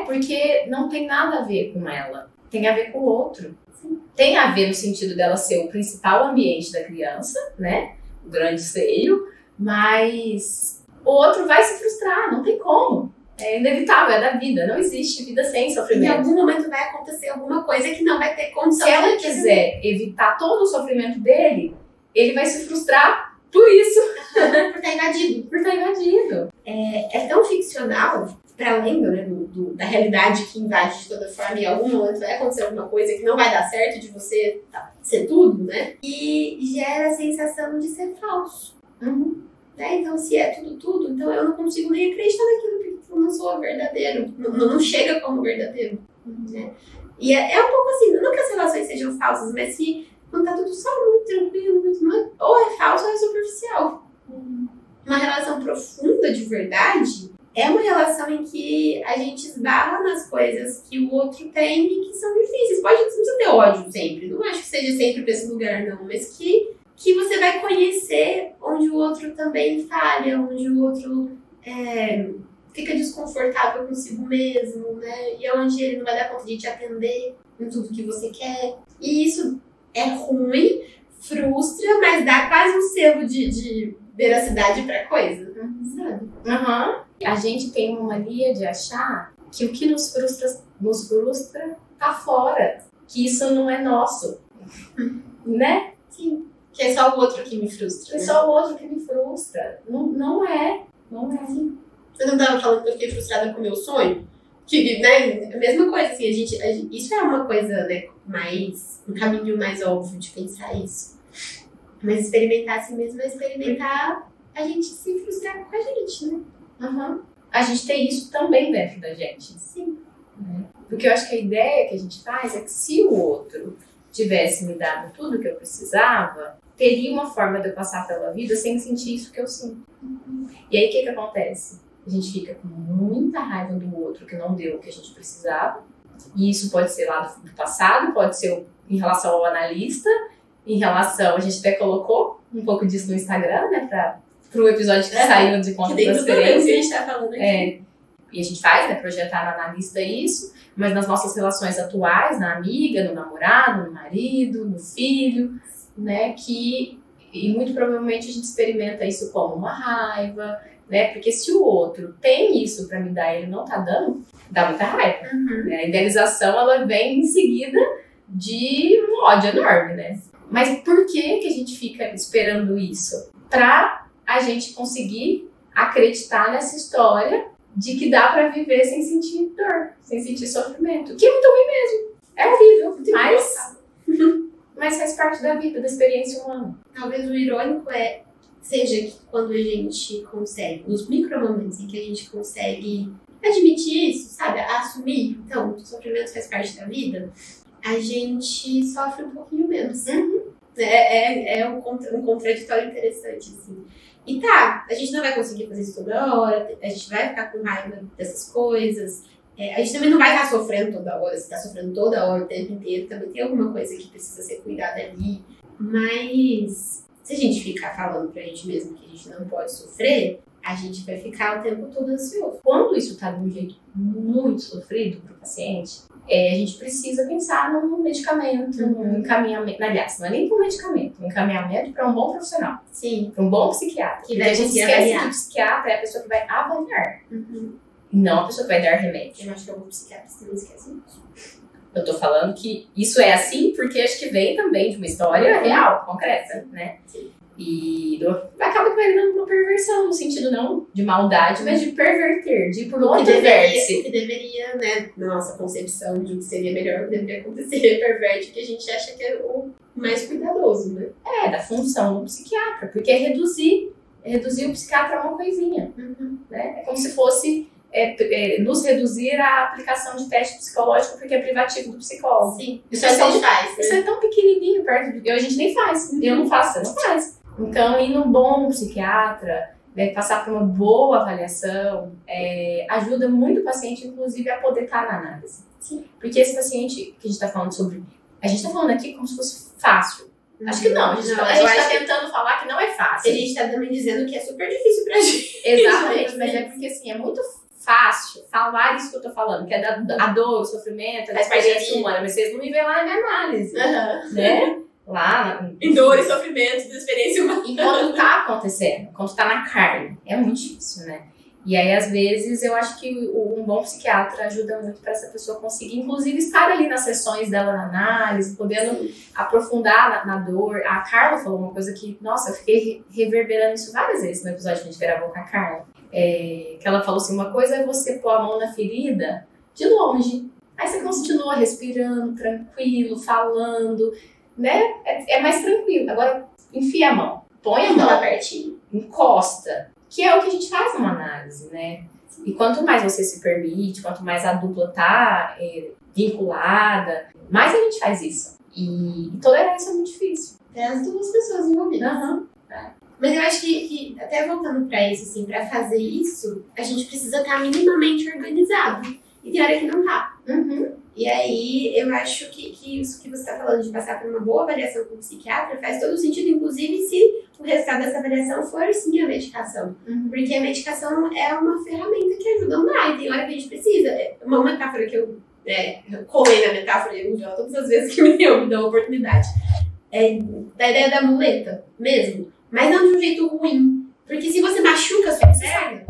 Porque não tem nada a ver com ela. Tem a ver com o outro. Sim. Tem a ver no sentido dela ser o principal ambiente da criança, né? O grande seio. Mas o outro vai se frustrar, não tem como. É inevitável, é da vida. Não existe vida sem sofrimento. Em algum momento vai acontecer alguma coisa que não vai ter condição. Se ela quiser evitar todo o sofrimento dele, ele vai se frustrar por isso. Por estar invadido. Por estar invadido. É tão ficcional, para além da realidade que invade de toda forma, e em algum momento vai acontecer alguma coisa que não vai dar certo de você ser tudo, né? E gera a sensação de ser falso. Né? Então, se é tudo, então eu não consigo nem acreditar naquilo, porque eu não sou verdadeiro. Não chega como verdadeiro. Né? E é um pouco assim, não que as relações sejam falsas, mas que quando tá tudo só muito tranquilo, ou é falso ou é superficial. Uma relação profunda de verdade é uma relação em que a gente esbarra nas coisas que o outro tem e que são difíceis. Não precisa ter ódio sempre, não acho que seja sempre pra esse lugar não, mas que você vai conhecer onde o outro também falha, onde o outro fica desconfortável consigo mesmo, né? E onde ele não vai dar conta de te atender em tudo que você quer. E isso é ruim, frustra, mas dá quase um selo de veracidade pra coisa, sabe? A gente tem uma mania de achar que o que nos frustra tá fora, que isso não é nosso, né? Sim. Que é só o outro que me frustra. É só o outro que me frustra. Não é. Não é assim. Eu não tava falando que eu fiquei frustrada com o meu sonho? Que, né, a mesma coisa, assim, isso é uma coisa, né, um caminho mais óbvio de pensar isso. Mas experimentar assim mesmo é experimentar a gente se frustrar com a gente, né? A gente tem isso também dentro da gente. Sim. Porque eu acho que a ideia que a gente faz é que se o outro tivesse me dado tudo o que eu precisava, teria uma forma de eu passar pela vida sem sentir isso que eu sinto. E aí o que acontece? A gente fica com muita raiva do outro que não deu o que a gente precisava. E isso pode ser lá do passado, pode ser em relação ao analista, em relação... A gente até colocou um pouco disso no Instagram, né? Pro episódio que saiu de conta de transferência. Que a gente tá falando aqui. E a gente faz, né? Projetar no analista isso. Mas nas nossas relações atuais, na amiga, no namorado, no marido, no filho, né? E muito provavelmente a gente experimenta isso como uma raiva, né? Porque se o outro tem isso pra me dar e ele não tá dando, dá muita raiva. Né? A idealização, ela vem em seguida de um ódio enorme, né? Mas por que a gente fica esperando isso? Pra a gente conseguir acreditar nessa história de que dá pra viver sem sentir dor, sem sentir sofrimento. Que é muito ruim mesmo. É horrível, mas faz parte da vida, da experiência humana. Talvez o irônico é Seja que quando a gente consegue, nos micromomentos em que a gente consegue admitir isso, sabe? Assumir, então, o sofrimento faz parte da vida, a gente sofre um pouquinho menos. É um contraditório interessante, assim. E tá, a gente não vai conseguir fazer isso toda hora, a gente vai ficar com raiva dessas coisas, a gente também não vai estar sofrendo toda hora, se tá sofrendo toda hora, o tempo inteiro, também tem alguma coisa que precisa ser cuidada ali. Mas se a gente ficar falando pra gente mesmo que a gente não pode sofrer, a gente vai ficar o tempo todo ansioso. Quando isso tá de um jeito muito sofrido pro paciente, a gente precisa pensar num medicamento, num encaminhamento. Aliás, não é nem para um medicamento, um encaminhamento para um bom profissional. Sim. Para um bom psiquiatra. Que vai a gente esquece avaliar. que o psiquiatra é a pessoa que vai avaliar. E não a pessoa que vai dar remédio. Eu acho que alguns psiquiatras também esquecem isso. Eu tô falando que isso é assim porque acho que vem também de uma história real, concreta, né? Sim. E acaba que vai dando uma perversão, no sentido não de maldade, mas de perverter, de ir por onde vértice. O que deveria, né, na nossa concepção de o que seria melhor, o que deveria acontecer, perverte, que a gente acha que é o mais cuidadoso, né? Da função do psiquiatra, porque é reduzir o psiquiatra a uma coisinha, né? É como se fosse nos reduzir a aplicação de teste psicológico porque é privativo do psicólogo. Sim, isso a gente faz, né? Isso é tão pequenininho perto do que a gente nem faz. Eu não faço, você não faz. Então, ir num bom psiquiatra, passar por uma boa avaliação, ajuda muito o paciente, inclusive, a poder estar na análise. Sim. Porque esse paciente que a gente está falando sobre... A gente está falando aqui como se fosse fácil. Acho que não. A gente está tentando falar que não é fácil. A gente está também dizendo que é super difícil pra gente. Exatamente, mas é porque, assim, é muito fácil falar isso que eu tô falando, que é a dor, o sofrimento, a experiência humana, mas vocês não me veem lá na minha análise, né? Lá em dor e sofrimento da experiência humana. E quando tá acontecendo, quando tá na carne, é muito difícil, né? E aí, às vezes, eu acho que um bom psiquiatra ajuda muito para essa pessoa conseguir, inclusive, estar ali nas sessões dela na análise, podendo aprofundar na dor. A Carla falou uma coisa que, nossa, eu fiquei reverberando isso várias vezes no episódio que a gente gravou com a Carla. Que ela falou assim, uma coisa é você pôr a mão na ferida de longe. Aí você continua respirando, tranquilo, falando, né? É mais tranquilo. Agora, enfia a mão, põe a mão lá pertinho, encosta, que é o que a gente faz numa análise, né? E quanto mais você se permite, quanto mais a dupla tá vinculada, mais a gente faz isso. E tolerância é muito difícil. É as duas pessoas envolvidas. Mas eu acho que até voltando pra isso, assim, pra fazer isso, a gente precisa estar minimamente organizado. E tem hora que não tá. E aí, eu acho que isso que você tá falando de passar por uma boa avaliação com o psiquiatra faz todo sentido, inclusive se o resultado dessa avaliação for sim a medicação. Porque a medicação é uma ferramenta que ajuda a andar, e tem hora que a gente precisa. Uma metáfora que eu colei na metáfora e uso ela todas as vezes que me dão a oportunidade. Da ideia da muleta mesmo, mas não de um jeito ruim. Porque se você machuca a sua perna,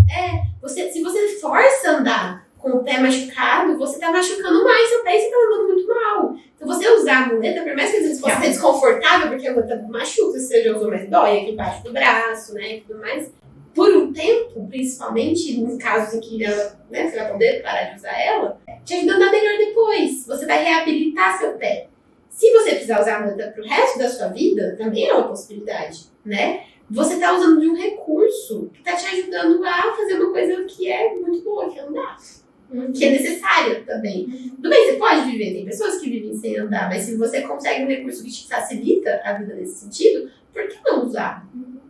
se você força a andar com o pé machucado, você tá machucando mais seu pé e você tá andando muito mal. Então você usar a muleta, por mais que às vezes possa ser desconfortável, porque a muleta machuca, você já usou mais, dói aqui embaixo do braço, né, e tudo mais. Por um tempo, principalmente, em casos em que ela, né, você vai poder parar de usar ela, te ajuda a andar melhor depois. Você vai reabilitar seu pé. Se você precisar usar a muleta pro resto da sua vida, também é uma possibilidade, né? Você tá usando de um recurso que tá te ajudando a fazer uma coisa que é muito boa, que é andar. Que é necessária também. Tudo bem, você pode viver, tem pessoas que vivem sem andar, mas se você consegue um recurso que te facilita a vida nesse sentido, por que não usar?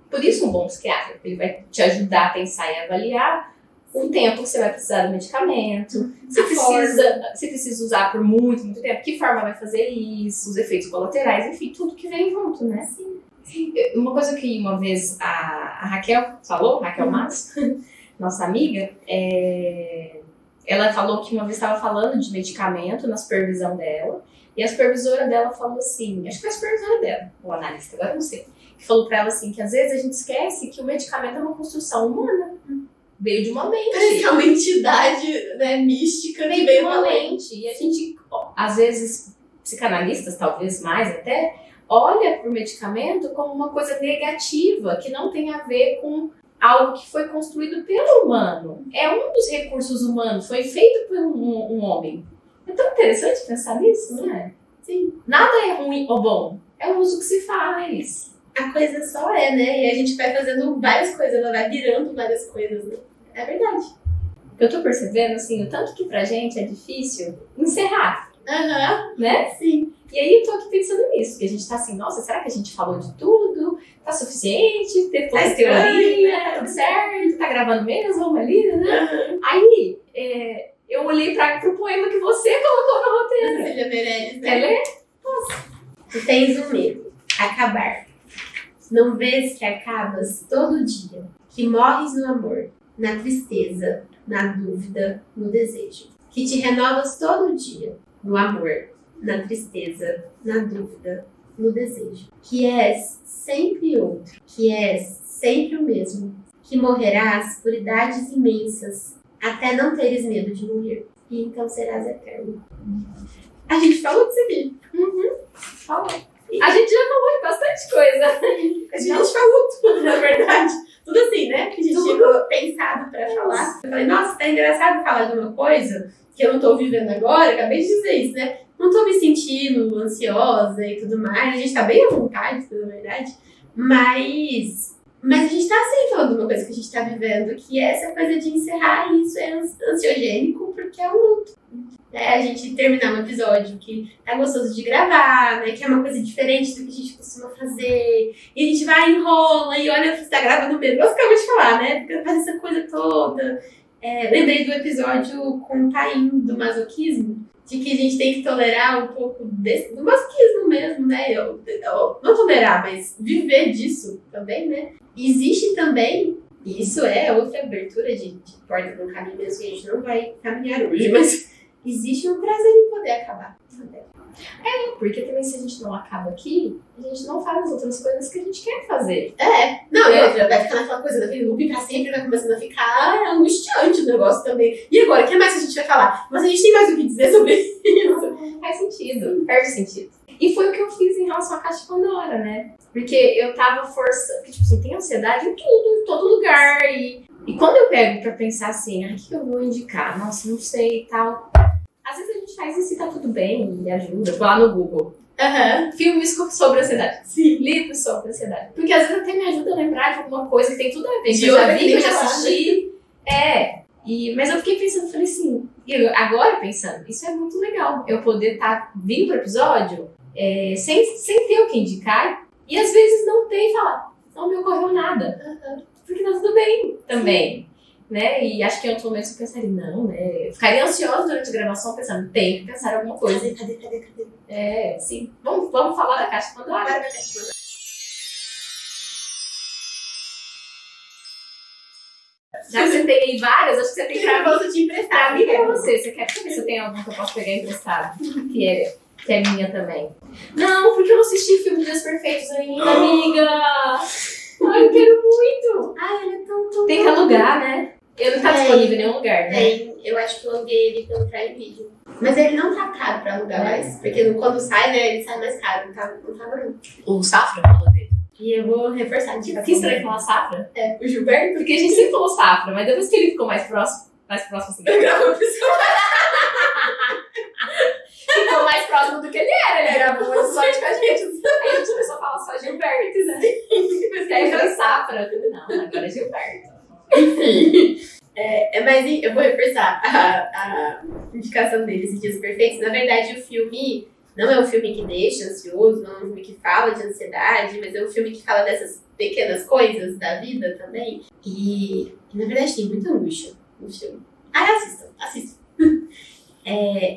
Por isso um bom psiquiatra, ele vai te ajudar a pensar e avaliar o tempo que você vai precisar do medicamento, se precisa usar por muito, muito tempo, que forma vai fazer isso, os efeitos colaterais, enfim, tudo que vem junto, né? Sim. Uma coisa que uma vez a Raquel falou, Raquel Matos, nossa amiga, ela falou que uma vez estava falando de medicamento na supervisão dela, e a supervisora dela falou assim, acho que foi a supervisora dela, o analista, agora não sei, que falou pra ela assim, que às vezes a gente esquece que o medicamento é uma construção humana, veio de uma mente. Parece que é uma entidade, né, mística. Veio de uma mente, e a gente, às vezes, psicanalistas, talvez mais até, olha pro medicamento como uma coisa negativa, que não tem a ver com algo que foi construído pelo humano. É um dos recursos humanos, foi feito por um homem. É tão interessante pensar nisso, não é? Sim. Nada é ruim ou bom, é o uso que se faz. a coisa só é, né? E a gente vai fazendo várias coisas, ela vai virando várias coisas, né? É verdade. Eu tô percebendo, assim, o tanto que pra gente é difícil encerrar, né? Sim. E aí eu tô aqui pensando nisso, que a gente tá assim, nossa, será que a gente falou de tudo? Tá suficiente? Depois teoria, tá tudo certo? Tá gravando mesmo? Vamos ali, né? Aí, eu olhei pro poema que você colocou no roteiro. Cecília Meirelles, né? Quer ler? Tu tens um medo, acabar. Não vês que acabas todo dia, que morres no amor, na tristeza, na dúvida, no desejo. Que te renovas todo dia, no amor, na tristeza, na dúvida, no desejo. Que és sempre outro, que és sempre o mesmo, que morrerás por idades imensas, até não teres medo de morrer, e então serás eterno. A gente falou disso aqui. Falou. A gente já falou de bastante coisa. A gente falou tudo, na verdade. Tudo assim, né? Que a gente tinha pensado pra falar. Eu falei, nossa, tá engraçado falar de uma coisa que eu não tô vivendo agora. Acabei de dizer isso, né? Não tô me sentindo ansiosa e tudo mais. A gente tá bem à vontade, na verdade. Mas a gente tá assim falando de uma coisa que a gente tá vivendo, que é essa coisa de encerrar, e isso é ansiogênico, porque é um luto. A gente terminar um episódio que tá gostoso de gravar, né? Que é uma coisa diferente do que a gente costuma fazer. E a gente vai, enrola e olha pra você tá gravando mesmo. Eu acabei de falar, né? Porque faz essa coisa toda. Lembrei do episódio com o Taim, do masoquismo, de que a gente tem que tolerar um pouco do masoquismo mesmo, né? Não tolerar, mas viver disso também, né? E existe também, e isso é outra abertura de porta para um caminho mesmo, que a gente não vai caminhar hoje, mas existe um prazer em poder acabar também. Porque também se a gente não acaba aqui, a gente não faz as outras coisas que a gente quer fazer. Não, e outra, vai ficar naquela coisa daquele loop pra sempre, vai começando a ficar angustiante o negócio também. E agora, o que mais a gente vai falar? Mas a gente tem mais o que dizer sobre isso. Não faz sentido, perde sentido. E foi o que eu fiz em relação à Caixa de Pandora, né? Porque eu tava forçando, porque tipo assim, tem ansiedade em tudo, em todo lugar. E quando eu pego pra pensar assim, o que eu vou indicar? Nossa, não sei e tal. Às vezes a gente faz isso e tá tudo bem, e ajuda. Vou lá no Google. Filmes sobre ansiedade. Sim. Livros sobre ansiedade. Porque às vezes até me ajuda a lembrar de alguma coisa que tem tudo a ver. De Que eu já outra vi, que que eu tem já falado. assisti. Mas eu fiquei pensando, falei assim, e agora pensando, isso é muito legal. Eu poder estar vindo pro episódio sem ter o que indicar. E às vezes não tem e falar, não me ocorreu nada. Porque tá tudo bem também. Né? E acho que em outros momentos eu pensaria, não, né? Eu ficaria ansiosa durante a gravação pensando, tem que pensar em alguma coisa. Cadê? Sim. Vamos falar da Caixa de Pandora? Bora pra Caixa de Pandora. Já que você tem aí várias, acho que você tem pra mim. Eu vou te emprestar. Pra mim e pra você. Você quer saber se eu tenho algum que eu posso pegar emprestado? Que é minha também. Não, porque eu não assisti filme Dias Perfeitos ainda, amiga. Ai, eu quero muito. Ai, ele é tão Tem que alugar, né? Ele não tá disponível em nenhum lugar, né? Tem, eu acho que eu aluguei ele pelo Prime Video. Mas ele não tá caro pra alugar mais. Porque quando sai, né, ele sai mais caro. Não tá não. O Safra falou dele. E eu vou reforçar a indicação. Que estranho falar Safra. O Gilberto. Porque a gente sempre falou Safra, mas depois que ele ficou mais próximo assim, Eu gravo o episódio. ficou mais próximo do que ele era. Ele gravou um episódio com a gente. Aí a gente começou a falar só Gilberto, né? E aí foi Safra. Eu falei, não, agora é Gilberto. Enfim. Mas eu vou reforçar a indicação dele, esses Dias Perfeitos. Na verdade, o filme não é um filme que deixa ansioso, não é um filme que fala de ansiedade, mas é um filme que fala dessas pequenas coisas da vida também. E na verdade, tem muita angústia no filme. Assistam.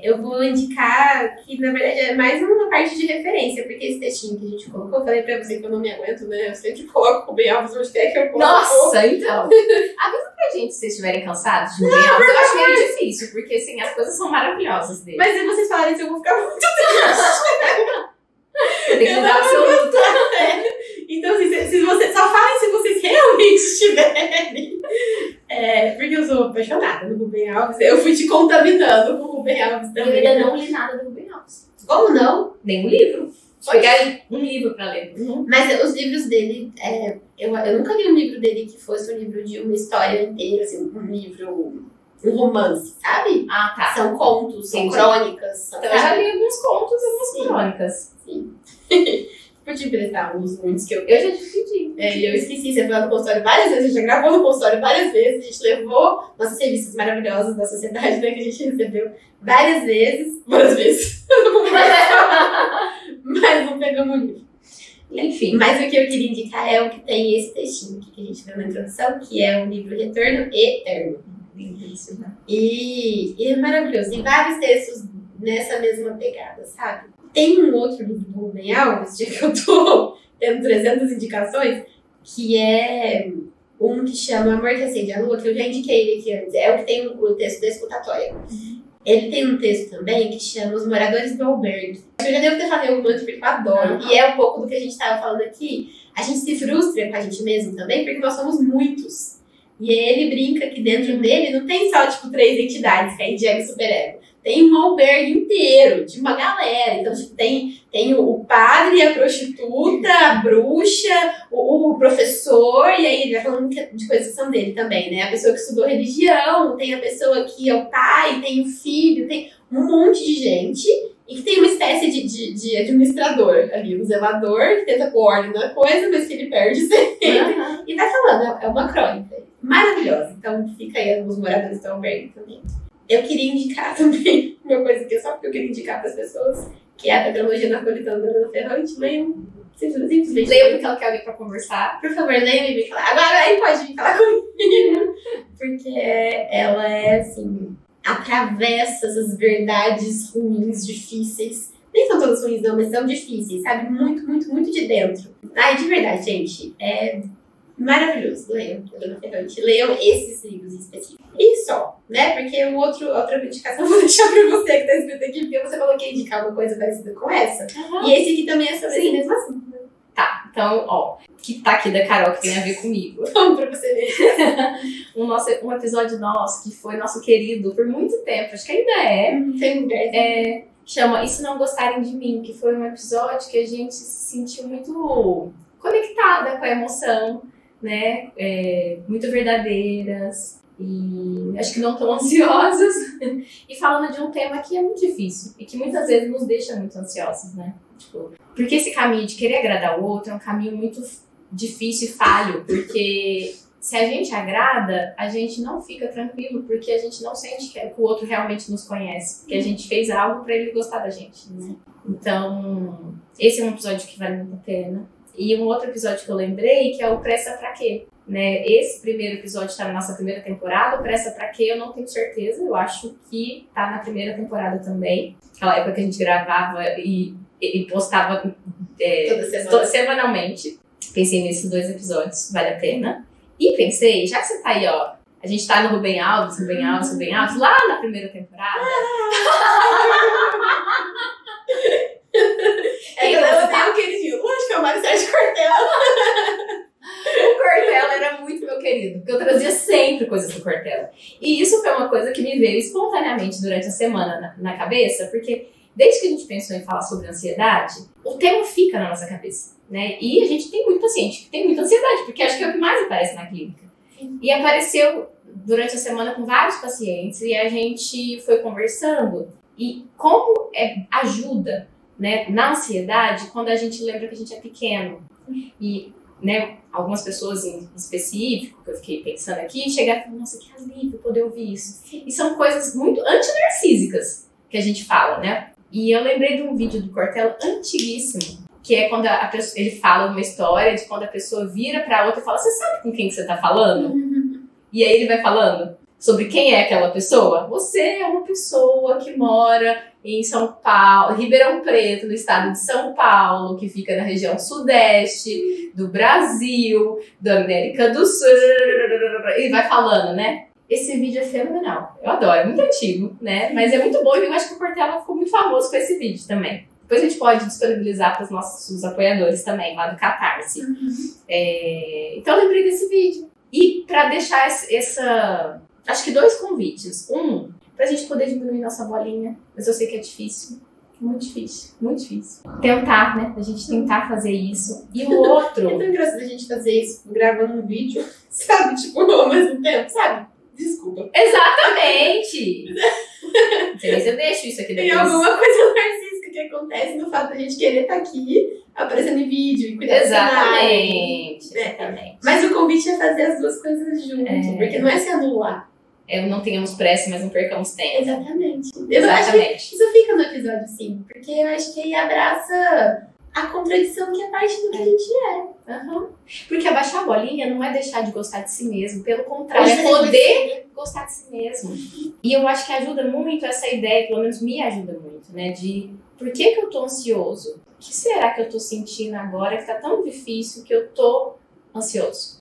Eu vou indicar que, na verdade, é mais uma parte de referência, porque esse textinho que a gente colocou, eu falei pra você que eu não me aguento, né? Eu sempre coloco o Rubem Alves onde quer que eu coloco. Nossa, então. Avisa pra gente se vocês estiverem cansados de Rubem Alves. Eu acho meio difícil, porque assim, as coisas são maravilhosas dele. Mas se vocês falarem isso, eu vou ficar muito triste. Tem que dar absoluto. Então, assim, se vocês só falem se vocês realmente estiverem. Porque eu sou apaixonada no Rubem Alves. Eu fui te contaminando com o Rubem Alves Eu também. ainda não li nada do Rubem Alves. Como não? Nem um livro. Vou pegar um livro pra ler. Mas os livros dele, eu nunca li um livro dele que fosse um livro de uma história inteira, assim, um romance, sabe? Ah, tá. São contos, são Entendi. crônicas. Então eu já li alguns contos e algumas Sim. crônicas. Sim. Vou te emprestar uns muitos que eu Eu já te pedi. E eu esqueci, você foi lá no consultório várias vezes, a gente já gravou no consultório várias vezes, a gente levou nossas revistas maravilhosas da sociedade, né, que a gente recebeu várias vezes, mas não pegamos o livro. Enfim. Mas o que eu queria indicar é o que tem esse textinho aqui que a gente viu na introdução, que é o livro Retorno Eterno. E é maravilhoso, tem vários textos nessa mesma pegada, sabe? Tem um outro livro do Rubem Alves, já que eu tô tendo 300 indicações, que é um que chama Amor que Acende a Lua, que eu já indiquei ele aqui antes. É o que tem o texto da escutatória. Ele tem um texto também que chama Os Moradores do Albergue. Eu já devo ter falado em algum outro porque eu adoro. E é um pouco do que a gente estava falando aqui. A gente se frustra com a gente mesmo também, porque nós somos muitos. E ele brinca que dentro dele não tem só, tipo, 3 entidades, que é Diego e Superego. Tem um albergue inteiro, de uma galera. Então, tipo, tem o padre, a prostituta, a bruxa, o professor, e aí ele vai falando de coisas que são dele também, né? A pessoa que estudou religião, tem a pessoa que é o pai, tem o filho, tem um monte de gente. E que tem uma espécie de administrador ali, um zelador, que tenta pôr ordem na coisa, mas que ele perde sempre. E vai falando, é uma crônica maravilhosa. Então, fica aí os moradores do albergue também. Eu queria indicar também uma coisa que é só porque eu queria indicar para as pessoas, que é a Tetralogia Napolitana da Ana Ferrante. Leiam, simplesmente. Leiam porque ela quer alguém para conversar. Por favor, leiam e me falar. Agora aí pode vir falar comigo. Porque ela é assim, atravessa essas verdades ruins, difíceis. Nem são todas ruins, não, mas são difíceis, sabe? Muito, muito, muito de dentro. Ai, de verdade, gente, é maravilhoso. Leiam, Ana Ferrante. Leiam esses livros em específico. E só, né? Porque outra indicação eu vou deixar pra você que tá escrito aqui, porque você falou que ia indicar uma coisa parecida com essa. E esse aqui também é sobre esse mesmo assunto. Tá, então, ó, que tá aqui da Carol, que tem a ver comigo. Vamos pra você ver. um episódio nosso, que foi nosso querido por muito tempo, acho que ainda é. Tem um lugar. Chama E Se Não Gostarem de Mim, que foi um episódio que a gente se sentiu muito conectada com a emoção, né? Muito verdadeiras. E acho que não tão ansiosas. E falando de um tema que é muito difícil e que muitas vezes nos deixa muito ansiosos, né? Tipo, porque esse caminho de querer agradar o outro é um caminho muito difícil e falho, porque se a gente agrada, a gente não fica tranquilo, porque a gente não sente que o outro realmente nos conhece, que a gente fez algo pra ele gostar da gente, né? Então, esse é um episódio que vale muito a pena. E um outro episódio que eu lembrei, que é o Pressa Pra Quê? Né? Esse primeiro episódio tá na nossa primeira temporada, o Pressa Pra Quê eu não tenho certeza, eu acho que tá na primeira temporada também, aquela época que a gente gravava e postava semanalmente. Pensei nesses 2 episódios, vale a pena. E pensei, já que você tá aí, ó, a gente tá no Rubem Alves, lá na primeira temporada. Eu tenho o queridinho. Lógico que é o Mário Sérgio Cortella. O Cortella era muito meu querido, porque eu trazia sempre coisas do Cortella. E isso foi uma coisa que me veio espontaneamente durante a semana na cabeça, porque desde que a gente pensou em falar sobre ansiedade, o tema fica na nossa cabeça, né? E a gente tem muito paciente que tem muita ansiedade, porque acho que é o que mais aparece na clínica. E apareceu durante a semana com vários pacientes e a gente foi conversando. E como ajuda, né, na ansiedade quando a gente lembra que a gente é pequeno. E, né, algumas pessoas em específico, que eu fiquei pensando aqui, chegaram e falaram, nossa, que alívio poder ouvir isso. E são coisas muito antinarcísicas que a gente fala, né? E eu lembrei de um vídeo do Cortella antiguíssimo, que é quando a pessoa, ele fala uma história de quando a pessoa vira pra outra e fala, você sabe com quem que você tá falando? E aí ele vai falando sobre quem é aquela pessoa. Você é uma pessoa que mora em São Paulo, Ribeirão Preto, no estado de São Paulo, que fica na região sudeste do Brasil, da América do Sul, e vai falando, né? Esse vídeo é fenomenal. Eu adoro, é muito antigo, né? Mas é muito bom e eu acho que o Cortella ficou muito famoso com esse vídeo também. Depois a gente pode disponibilizar para os nossos apoiadores também, lá do Catarse. Então eu lembrei desse vídeo. E para deixar acho que 2 convites. Um, pra gente poder diminuir nossa bolinha, mas eu sei que é difícil. Muito difícil, muito difícil. Tentar, né? A gente tentar fazer isso. E o outro... É tão engraçado a gente fazer isso gravando um vídeo, sabe? Tipo, ao mesmo tempo, sabe? Desculpa. Exatamente! Não sei nem se eu deixo isso aqui Tem depois. alguma coisa narcísica que acontece no fato da gente querer estar aqui, aparecendo em vídeo e cuidar do Exatamente. cenário. Mas o convite é fazer as duas coisas juntos, porque não é se anular. Não tenhamos pressa, mas não percamos tempo. Exatamente. Exatamente. Isso fica no episódio, sim, porque eu acho que aí abraça a contradição que é parte do que a gente é. Uhum. Porque abaixar a bolinha não é deixar de gostar de si mesmo, pelo contrário, é poder gostar de si mesmo. E eu acho que ajuda muito essa ideia, pelo menos me ajuda muito, né? De por que eu tô ansioso? O que será que eu tô sentindo agora que tá tão difícil que eu tô ansioso?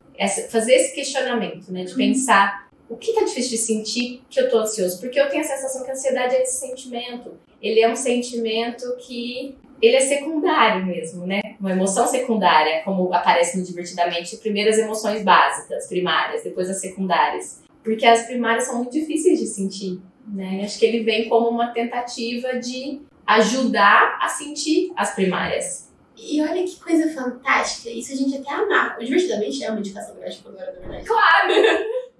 Fazer esse questionamento, né? De pensar o que tá difícil de sentir que eu tô ansioso? Porque eu tenho a sensação que a ansiedade é esse sentimento. Ele é um sentimento que ele é secundário mesmo, né? Uma emoção secundária, como aparece no Divertidamente, primeiro as emoções básicas, primárias, depois as secundárias. Porque as primárias são muito difíceis de sentir, né? Acho que ele vem como uma tentativa de ajudar a sentir as primárias. E olha que coisa fantástica, isso a gente até amarra. O Divertidamente é uma indicação gráfica agora, na verdade. Claro!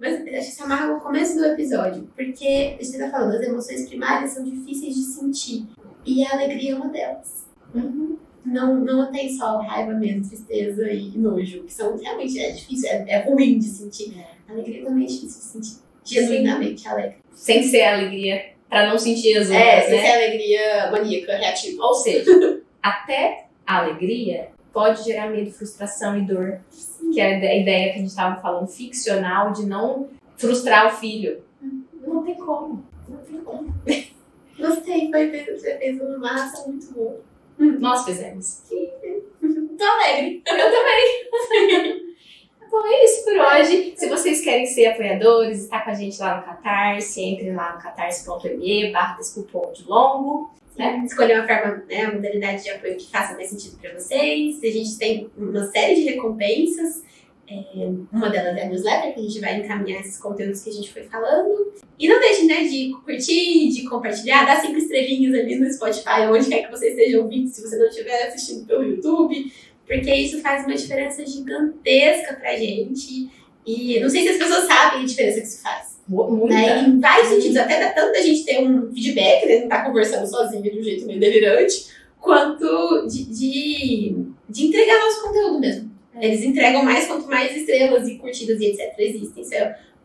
Mas acho que se amarra no começo do episódio, porque a gente tá falando, as emoções primárias são difíceis de sentir. E a alegria é uma delas. Uhum. Não tem só raiva mesmo, tristeza e nojo, que são realmente difícil, é ruim de sentir. A alegria também é difícil de sentir, genuinamente alegre. Sem ser alegria, pra não sentir as outras, sem ser alegria maníaca, reativa. Ou seja, até a alegria pode gerar medo, frustração e dor. Que é a ideia que a gente estava falando, ficcional, de não frustrar o filho. Não tem como. Não tem como. Gostei, você fez uma massa muito boa. Nós fizemos. Tô alegre. Eu também. Bom, é isso por hoje. Se vocês querem ser apoiadores, estar com a gente lá no Catarse, entrem lá no catarse.me/desculpa-longo. Escolher uma forma, uma modalidade de apoio que faça mais sentido para vocês. A gente tem uma série de recompensas. Uma delas é a newsletter, que a gente vai encaminhar esses conteúdos que a gente foi falando. E não deixem, de curtir, de compartilhar, dar 5 estrelinhas ali no Spotify, onde quer que você esteja ouvindo, se você não estiver assistindo pelo YouTube, porque isso faz uma diferença gigantesca pra gente. E não sei se as pessoas sabem a diferença que isso faz. Muita. Em vários sentidos, até dá tanto da gente ter um feedback, não tá conversando sozinha de um jeito meio delirante, quanto de entregar nosso conteúdo mesmo. Eles entregam mais quanto mais estrelas e curtidas e etc. existem.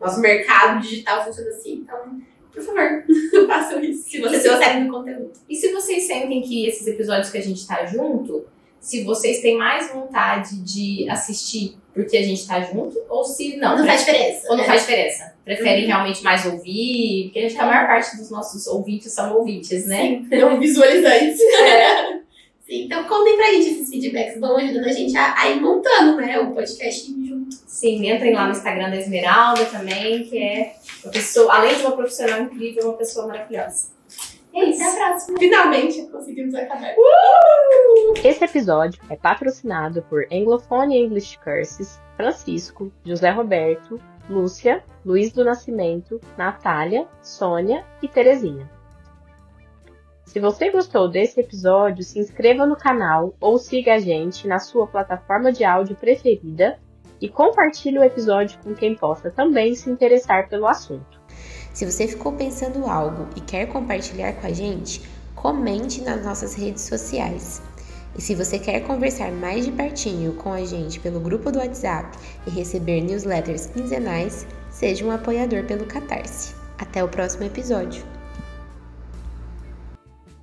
Nosso mercado digital funciona assim. Então, por favor, façam isso. Se vocês gostarem do conteúdo. E se vocês sentem que esses episódios que a gente tá junto, se vocês têm mais vontade de assistir porque a gente tá junto, ou se não. Não faz diferença. Ou não faz diferença. Preferem realmente mais ouvir, porque a maior parte dos nossos ouvintes são ouvintes, né? Sim, não visualizantes. Sim, então contem pra gente esses feedbacks, vão ajudando a gente a ir montando, o podcast junto. Sim, entrem lá no Instagram da Esmeralda também, que é uma pessoa, além de uma profissional incrível, uma pessoa maravilhosa. É isso. Até a próxima. Finalmente conseguimos acabar. Esse episódio é patrocinado por Anglophone English Curses, Francisco, José Roberto, Lúcia, Luiz do Nascimento, Natália, Sônia e Terezinha. Se você gostou desse episódio, se inscreva no canal ou siga a gente na sua plataforma de áudio preferida e compartilhe o episódio com quem possa também se interessar pelo assunto. Se você ficou pensando algo e quer compartilhar com a gente, comente nas nossas redes sociais. E se você quer conversar mais de pertinho com a gente pelo grupo do WhatsApp e receber newsletters quinzenais, seja um apoiador pelo Catarse. Até o próximo episódio!